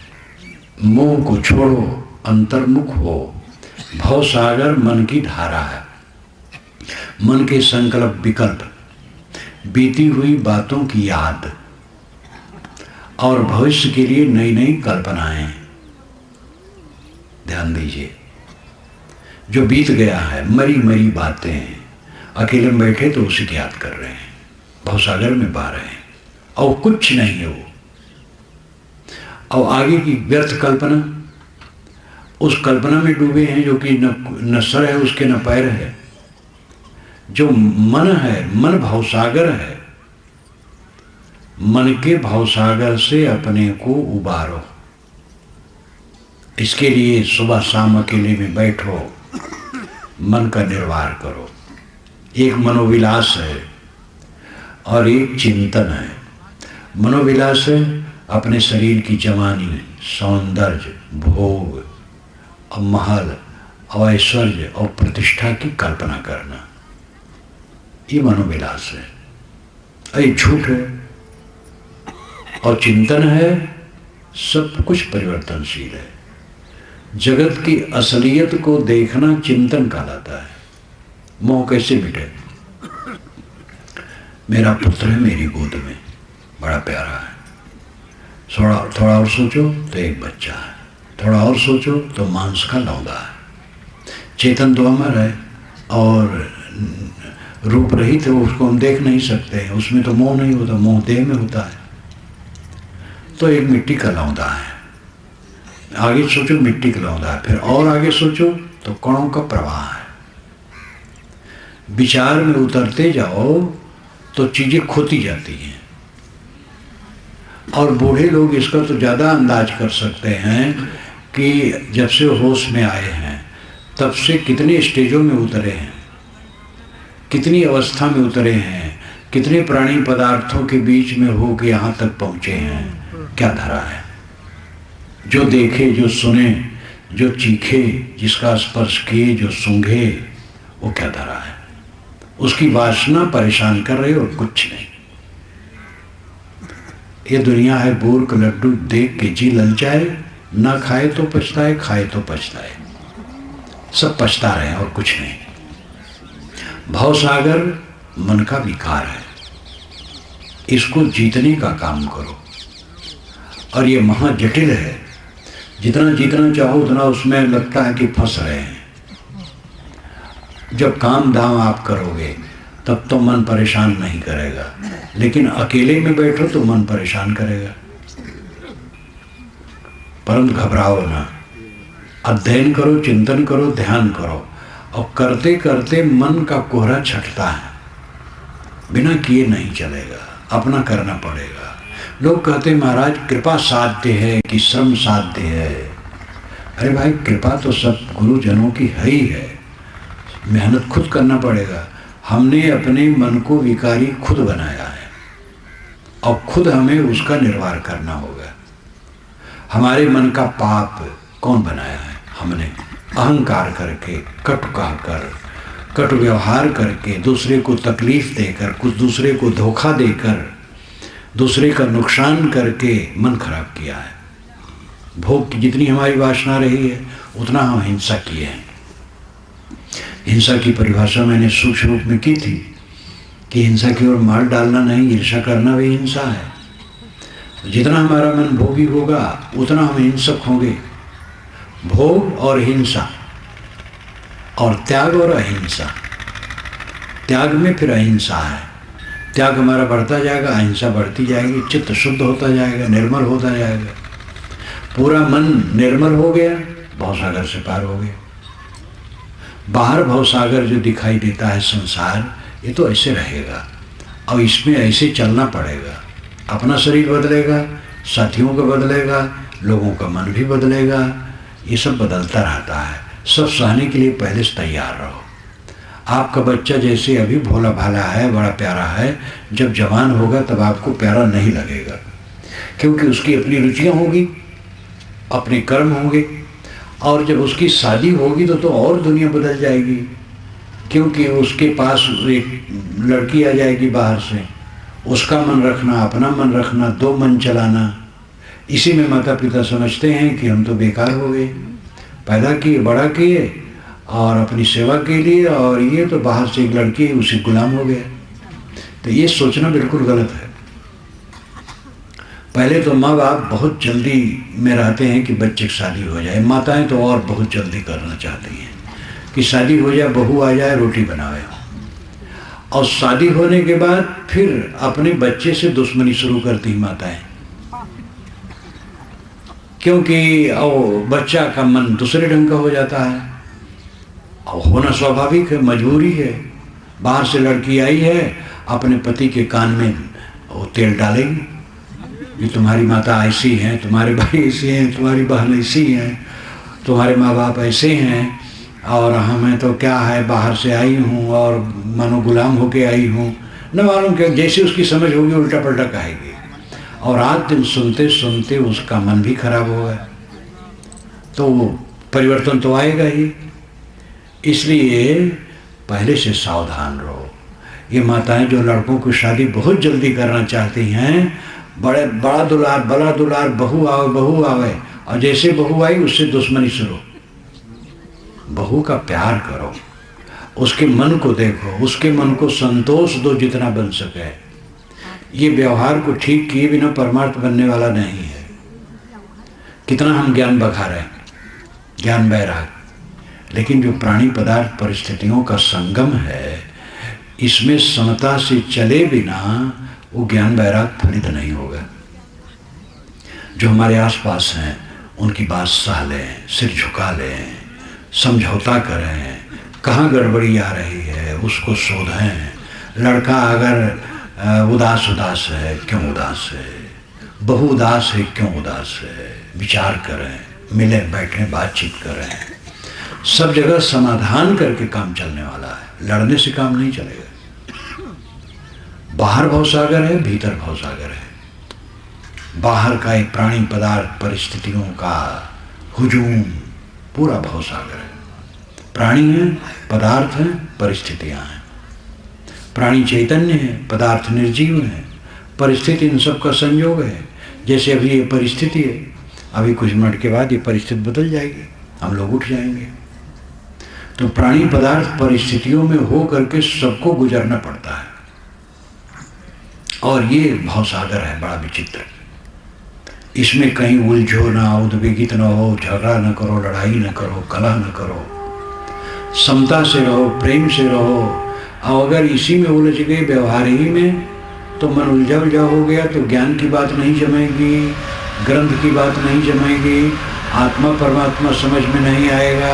मोह को छोड़ो, अंतर्मुख हो। भव सागर मन की धारा है। मन के संकल्प विकल्प, बीती हुई बातों की याद और भविष्य के लिए नई नई कल्पनाएं। ध्यान दीजिए, जो बीत गया है, मरी मरी बातें, अकेले में बैठे तो उसी की याद कर रहे हैं, भवसागर में बह रहे हैं और कुछ नहीं है वो। और आगे की व्यर्थ कल्पना, उस कल्पना में डूबे हैं जो कि न सर है उसके न पैर है। जो मन है, मन भवसागर है। मन के भवसागर से अपने को उबारो। इसके लिए सुबह शाम अकेले में बैठो, मन का निर्वाह करो। एक मनोविलास है और एक चिंतन है। मनोविलास है अपने शरीर की जवानी, सौंदर्य, भोग और महल और ऐश्वर्य और प्रतिष्ठा की कल्पना करना, ये मनोविलास है। ये झूठ है। और चिंतन है सब कुछ परिवर्तनशील है। जगत की असलियत को देखना चिंतन कहलाता है। मोह कैसे मिटे? मेरा पुत्र है मेरी गोद में, बड़ा प्यारा है। थोड़ा और सोचो तो एक बच्चा है, थोड़ा और सोचो तो मांस का लौंदा है। चेतन तो अमर है और रूप रहित है, उसको हम देख नहीं सकते हैं। उसमें तो मोह नहीं होता, मोह देह में होता है। तो एक मिट्टी का लौंदा है। आगे सोचो मिट्टी का लौंदा है, फिर और आगे सोचो तो कणों का प्रवाह है। विचार में उतरते जाओ तो चीजें खोती जाती हैं। और बूढ़े लोग इसका तो ज़्यादा अंदाज कर सकते हैं कि जब से होश में आए हैं तब से कितने स्टेजों में उतरे हैं, कितनी अवस्था में उतरे हैं, कितने प्राणी पदार्थों के बीच में हो के यहाँ तक पहुँचे हैं। क्या धरा है? जो देखे, जो सुने, जो चीखे, जिसका स्पर्श किए, जो सूंघे, वो क्या धरा है? उसकी वासना परेशान कर रहे और कुछ नहीं। ये दुनिया है बोर का लड्डू, देख के जी ललचाए, ना खाए तो पछताए, खाए तो पछताए। सब पछता रहे हैं और कुछ नहीं। भवसागर मन का विकार है, इसको जीतने का काम करो। और ये महा जटिल है। जितना जीतना चाहो उतना उसमें लगता है कि फंस रहे हैं। जब काम धाम आप करोगे तब तो मन परेशान नहीं करेगा, लेकिन अकेले में बैठो तो मन परेशान करेगा। परंतु घबराओ ना, अध्ययन करो, चिंतन करो, ध्यान करो, और करते करते मन का कोहरा छटता है। बिना किए नहीं चलेगा, अपना करना पड़ेगा। लोग कहते हैं महाराज कृपा साध्य है कि श्रम साध्य है। अरे भाई, कृपा तो सब गुरुजनों की है ही है, मेहनत खुद करना पड़ेगा। हमने अपने मन को विकारी खुद बनाया है और खुद हमें उसका निर्वाह करना होगा। हमारे मन का पाप कौन बनाया है? हमने अहंकार करके, कटु कहकर, कटु व्यवहार करके, दूसरे को तकलीफ देकर, कुछ दूसरे को धोखा देकर, दूसरे का नुकसान करके मन खराब किया है। भोग की जितनी हमारी वासना रही है उतना हम हिंसा किए हैं। हिंसा की परिभाषा मैंने सूक्ष्म रूप में की थी कि हिंसा की ओर मार डालना नहीं, ईर्ष्या करना भी हिंसा है। जितना हमारा मन भोगी होगा उतना हम हिंसक होंगे। भोग और हिंसा, और त्याग और अहिंसा। त्याग में फिर अहिंसा है। त्याग हमारा बढ़ता जाएगा, अहिंसा बढ़ती जाएगी, चित्त शुद्ध होता जाएगा, निर्मल होता जाएगा। पूरा मन निर्मल हो गया, भवसागर से पार हो गया। बाहर भवसागर जो दिखाई देता है संसार, ये तो ऐसे रहेगा और इसमें ऐसे चलना पड़ेगा। अपना शरीर बदलेगा, साथियों का बदलेगा, लोगों का मन भी बदलेगा, ये सब बदलता रहता है। सब सहने के लिए पहले से तैयार रहो। आपका बच्चा जैसे अभी भोला भाला है, बड़ा प्यारा है, जब जवान होगा तब आपको प्यारा नहीं लगेगा, क्योंकि उसकी अपनी रुचियाँ होगी, अपने कर्म होंगे। और जब उसकी शादी होगी तो और दुनिया बदल जाएगी, क्योंकि उसके पास एक लड़की आ जाएगी बाहर से। उसका मन रखना, अपना मन रखना, दो मन चलाना, इसी में माता पिता समझते हैं कि हम तो बेकार हो गए, पैदा किए, बड़ा किए और अपनी सेवा के लिए, और ये तो बाहर से एक लड़की उसी गुलाम हो गया। तो ये सोचना बिल्कुल गलत है। पहले तो माँ बाप बहुत जल्दी में रहते हैं कि बच्चे की शादी हो जाए। माताएं तो और बहुत जल्दी करना चाहती हैं कि शादी हो जाए, बहू आ जाए, रोटी बनावे। और शादी होने के बाद फिर अपने बच्चे से दुश्मनी शुरू करती हैं माताएं, क्योंकि बच्चा का मन दूसरे ढंग का हो जाता है। और होना स्वाभाविक है, मजबूरी है। बाहर से लड़की आई है, अपने पति के कान में वो तेल डालेगी कि तुम्हारी माता ऐसी हैं, तुम्हारे भाई ऐसे हैं, तुम्हारी बहन ऐसी हैं, तुम्हारे माँ बाप ऐसे हैं, और हमें तो क्या है, बाहर से आई हूँ और मानो गुलाम होके आई हूँ। न मालूम क्या, जैसे उसकी समझ होगी उल्टा पल्टा कहेगी। और रात दिन सुनते सुनते उसका मन भी खराब होगा, तो परिवर्तन तो आएगा ही। इसलिए पहले से सावधान रहो। ये माताएं जो लड़कों की शादी बहुत जल्दी करना चाहती हैं, बड़ा दुलार बहू आवे, और जैसे बहू आई उससे दुश्मनी शुरू। बहू का प्यार करो, उसके मन को देखो, उसके मन को संतोष दो जितना बन सके। ये व्यवहार को ठीक किए बिना परमार्थ बनने वाला नहीं है। कितना हम ज्ञान बखा रहे हैं, ज्ञान वैराग, लेकिन जो प्राणी पदार्थ परिस्थितियों का संगम है, इसमें समता से चले बिना वो ज्ञान वैराग फलित नहीं होगा। जो हमारे आसपास हैं उनकी बात सह लें, सिर झुका लें, समझौता करें, कहाँ गड़बड़ी आ रही है उसको शोधें। लड़का अगर उदास है, क्यों उदास है, बहू उदास है, क्यों उदास है, विचार करें, मिलें बैठें, बातचीत करें। सब जगह समाधान करके काम चलने वाला है, लड़ने से काम नहीं चलेगा। बाहर भवसागर है, भीतर भवसागर है। बाहर का एक प्राणी पदार्थ परिस्थितियों का हुजूम पूरा भवसागर है। प्राणी है, पदार्थ है, परिस्थितियां हैं। प्राणी चैतन्य है, पदार्थ निर्जीव है, परिस्थिति इन सब का संयोग है। जैसे अभी ये परिस्थिति है, अभी कुछ मिनट के बाद ये परिस्थिति बदल जाएगी, हम लोग उठ जाएंगे। तो प्राणी पदार्थ परिस्थितियों में हो करके सबको गुजरना पड़ता है। और ये भवसागर है बड़ा विचित्र। इसमें कहीं उलझो ना, उद्वेगित न हो, झगड़ा न करो, लड़ाई न करो, कलह न करो। समता से रहो, प्रेम से रहो। और अगर इसी में उलझ गए, व्यवहार ही में, तो मन उलझा उलझा हो गया तो ज्ञान की बात नहीं जमेगी, ग्रंथ की बात नहीं जमेगी, आत्मा परमात्मा समझ में नहीं आएगा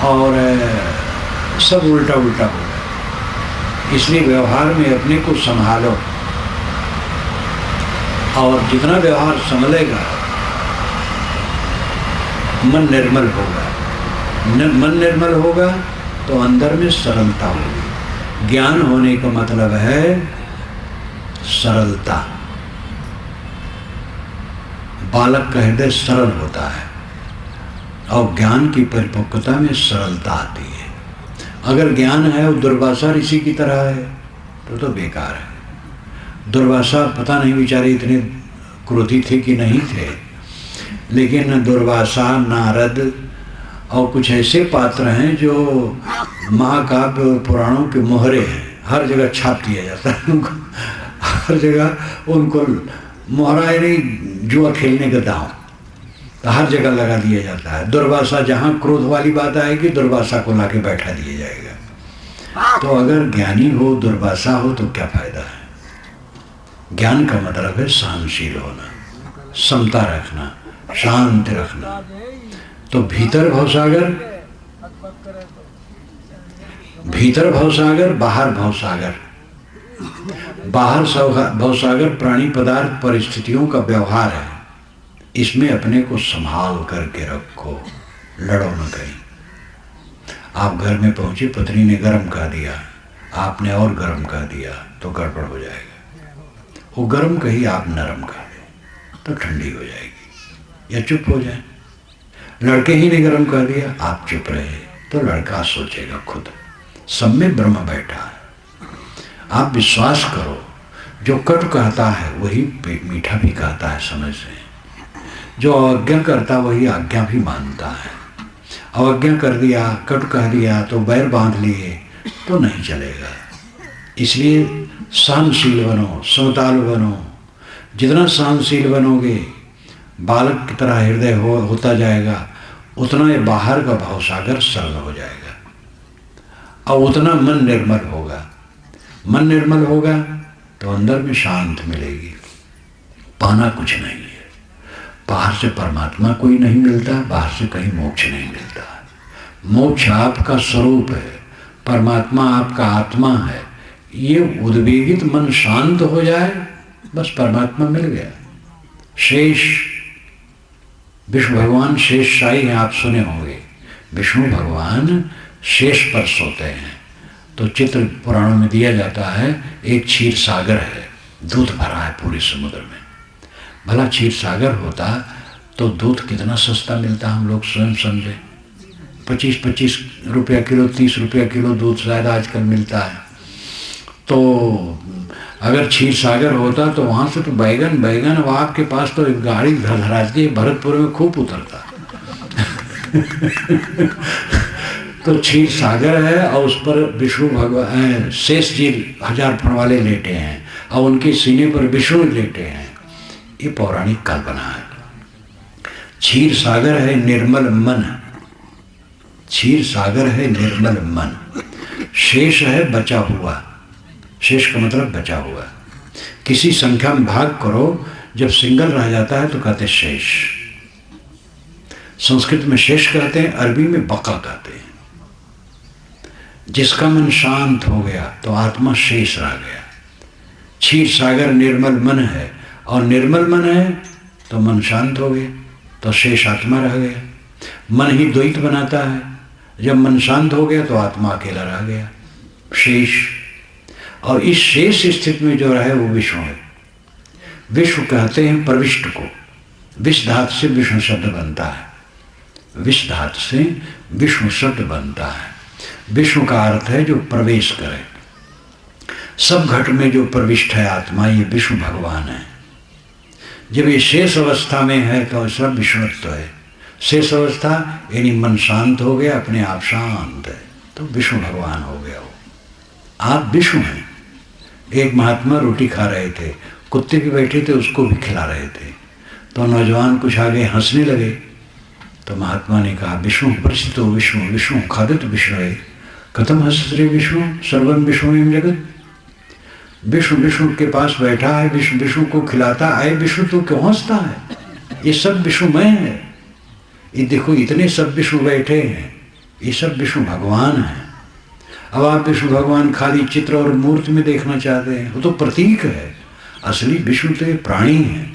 और सब उल्टा उल्टा होगा। इसलिए व्यवहार में अपने को संभालो, और जितना व्यवहार संभलेगा मन निर्मल होगा। मन निर्मल होगा तो अंदर में सरलता होगी। ज्ञान होने का मतलब है सरलता। बालक का हृदय सरल होता है और ज्ञान की परिपक्वता में सरलता आती है। अगर ज्ञान है वो दुर्वासा ऋषि की तरह है तो बेकार है। दुर्वासा पता नहीं बेचारे इतने क्रोधी थे कि नहीं थे, लेकिन दुर्वासा, नारद और कुछ ऐसे पात्र हैं जो महाकाव्य और पुराणों के मोहरे हैं, हर जगह छाप दिया जाता है उनको, हर जगह उनको मोहरा नहीं, जुआ खेलने का दांव तो हर जगह लगा दिया जाता है। दुर्वासा, जहाँ क्रोध वाली बात आएगी दुर्वासा को लाके बैठा दिया जाएगा। तो अगर ज्ञानी हो, दुर्वासा हो तो क्या फायदा है। ज्ञान का मतलब है सहनशील होना, समता रखना, शांत रखना। तो भीतर भवसागर, भीतर भवसागर, बाहर भवसागर। बाहर भवसागर प्राणी पदार्थ परिस्थितियों का व्यवहार है, इसमें अपने को संभाल करके रखो, लड़ो न कहीं। आप घर में पहुंचे, पत्नी ने गर्म कह दिया, आपने और गर्म कह दिया तो गड़बड़ हो जाएगा। वो गर्म कही, आप नरम कह दें तो ठंडी हो जाएगी या चुप हो जाए। लड़के ही ने गर्म कह दिया, आप चुप रहे तो लड़का सोचेगा खुद। सब में ब्रह्म बैठा है। आप विश्वास करो, जो कटु कहता है वही मीठा भी कहता है समझ से। जो अवज्ञा करता वही आज्ञा भी मानता है। अवज्ञा कर दिया, कटु कह दिया तो बैर बांध लिए तो नहीं चलेगा। इसलिए सहनशील बनो, समताल बनो। जितना सहनशील बनोगे, बालक की तरह हृदय होता जाएगा, उतना ये बाहर का भवसागर सरल हो जाएगा और उतना मन निर्मल होगा। मन निर्मल होगा तो अंदर में शांत मिलेगी। पाना कुछ नहीं है, बाहर से परमात्मा कोई नहीं मिलता, बाहर से कहीं मोक्ष नहीं मिलता। मोक्ष आपका स्वरूप है, परमात्मा आपका आत्मा है। ये उद्वेगित मन शांत हो जाए, बस परमात्मा मिल गया। शेष विष्णु भगवान शेष शाही हैं, आप सुने होंगे। विष्णु भगवान शेष पर सोते हैं। तो चित्र पुराणों में दिया जाता है, एक क्षीर सागर है, दूध भरा है पूरे समुद्र में। भला क्षीर सागर होता तो दूध कितना सस्ता मिलता, हम लोग स्वयं समझे। 25-25 रुपया किलो, 30 रुपया किलो दूध शायद आजकल मिलता है। तो अगर क्षीर सागर होता तो वहाँ से तो बैगन अब आपके पास तो एक गाड़ी धराती है, भरतपुर में खूब उतरता। तो क्षीर सागर है और उस पर विष्णु भगवान शेष जी 1000 फण वाले लेटे हैं और उनके सीने पर विष्णु लेटे हैं। ये पौराणिक कल्पना है। क्षीर सागर है निर्मल मन, क्षीर सागर है निर्मल मन। शेष है बचा हुआ, शेष का मतलब बचा हुआ। किसी संख्या में भाग करो, जब सिंगल रह जाता है तो कहते शेष। संस्कृत में शेष कहते हैं, अरबी में बका कहते हैं। जिसका मन शांत हो गया तो आत्मा शेष रह गया। क्षीर सागर निर्मल मन है और निर्मल मन है तो मन शांत हो गया तो शेष आत्मा रह गया। मन ही द्वैत बनाता है, जब मन शांत हो गया तो आत्मा अकेला रह गया, शेष। और इस शेष स्थिति में जो रहे वो विष्णु है। विश्व कहते हैं प्रविष्ट को। विष धातु से विष्णु शब्द बनता है, विष धातु से विष्णु शब्द बनता है। विष्णु का अर्थ है जो प्रवेश करे। सब घट में जो प्रविष्ट है आत्मा, ये विष्णु भगवान है। जब ये शेष अवस्था में है तो सब विष्णुत्व है। शेष अवस्था यानी मन शांत हो गया, अपने आप शांत है, तो विष्णु भगवान हो गया वो। आप विष्णु हैं। एक महात्मा रोटी खा रहे थे, कुत्ते भी बैठे थे उसको भी खिला रहे थे। तो नौजवान कुछ आगे हंसने लगे तो महात्मा ने कहा विष्णु परिचितो विष्णु विष्णु खादित विष्णु कथम हस्त्री विष्णु सर्वम विष्णु जगत। विष्णु विष्णु के पास बैठा है, विष्णु विष्णु को खिलाता है, विष्णु तो क्यों हंसता है? ये सब विष्णुमय है। ये देखो इतने सब विष्णु बैठे हैं, ये सब विष्णु भगवान है। अब आप विष्णु भगवान खाली चित्र और मूर्ति में देखना चाहते हैं, वो तो प्रतीक है। असली विष्णु तो प्राणी है।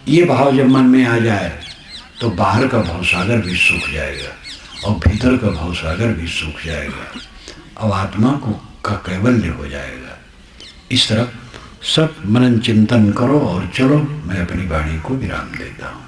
ये भाव जब मन में आ जाए तो बाहर का भवसागर भी सूख जाएगा और भीतर का भवसागर भी सूख जाएगा। अब आत्मा को का कैवल्य हो जाएगा। इस तरफ सब मनन चिंतन करो और चलो। मैं अपनी वाणी को विराम देता हूँ।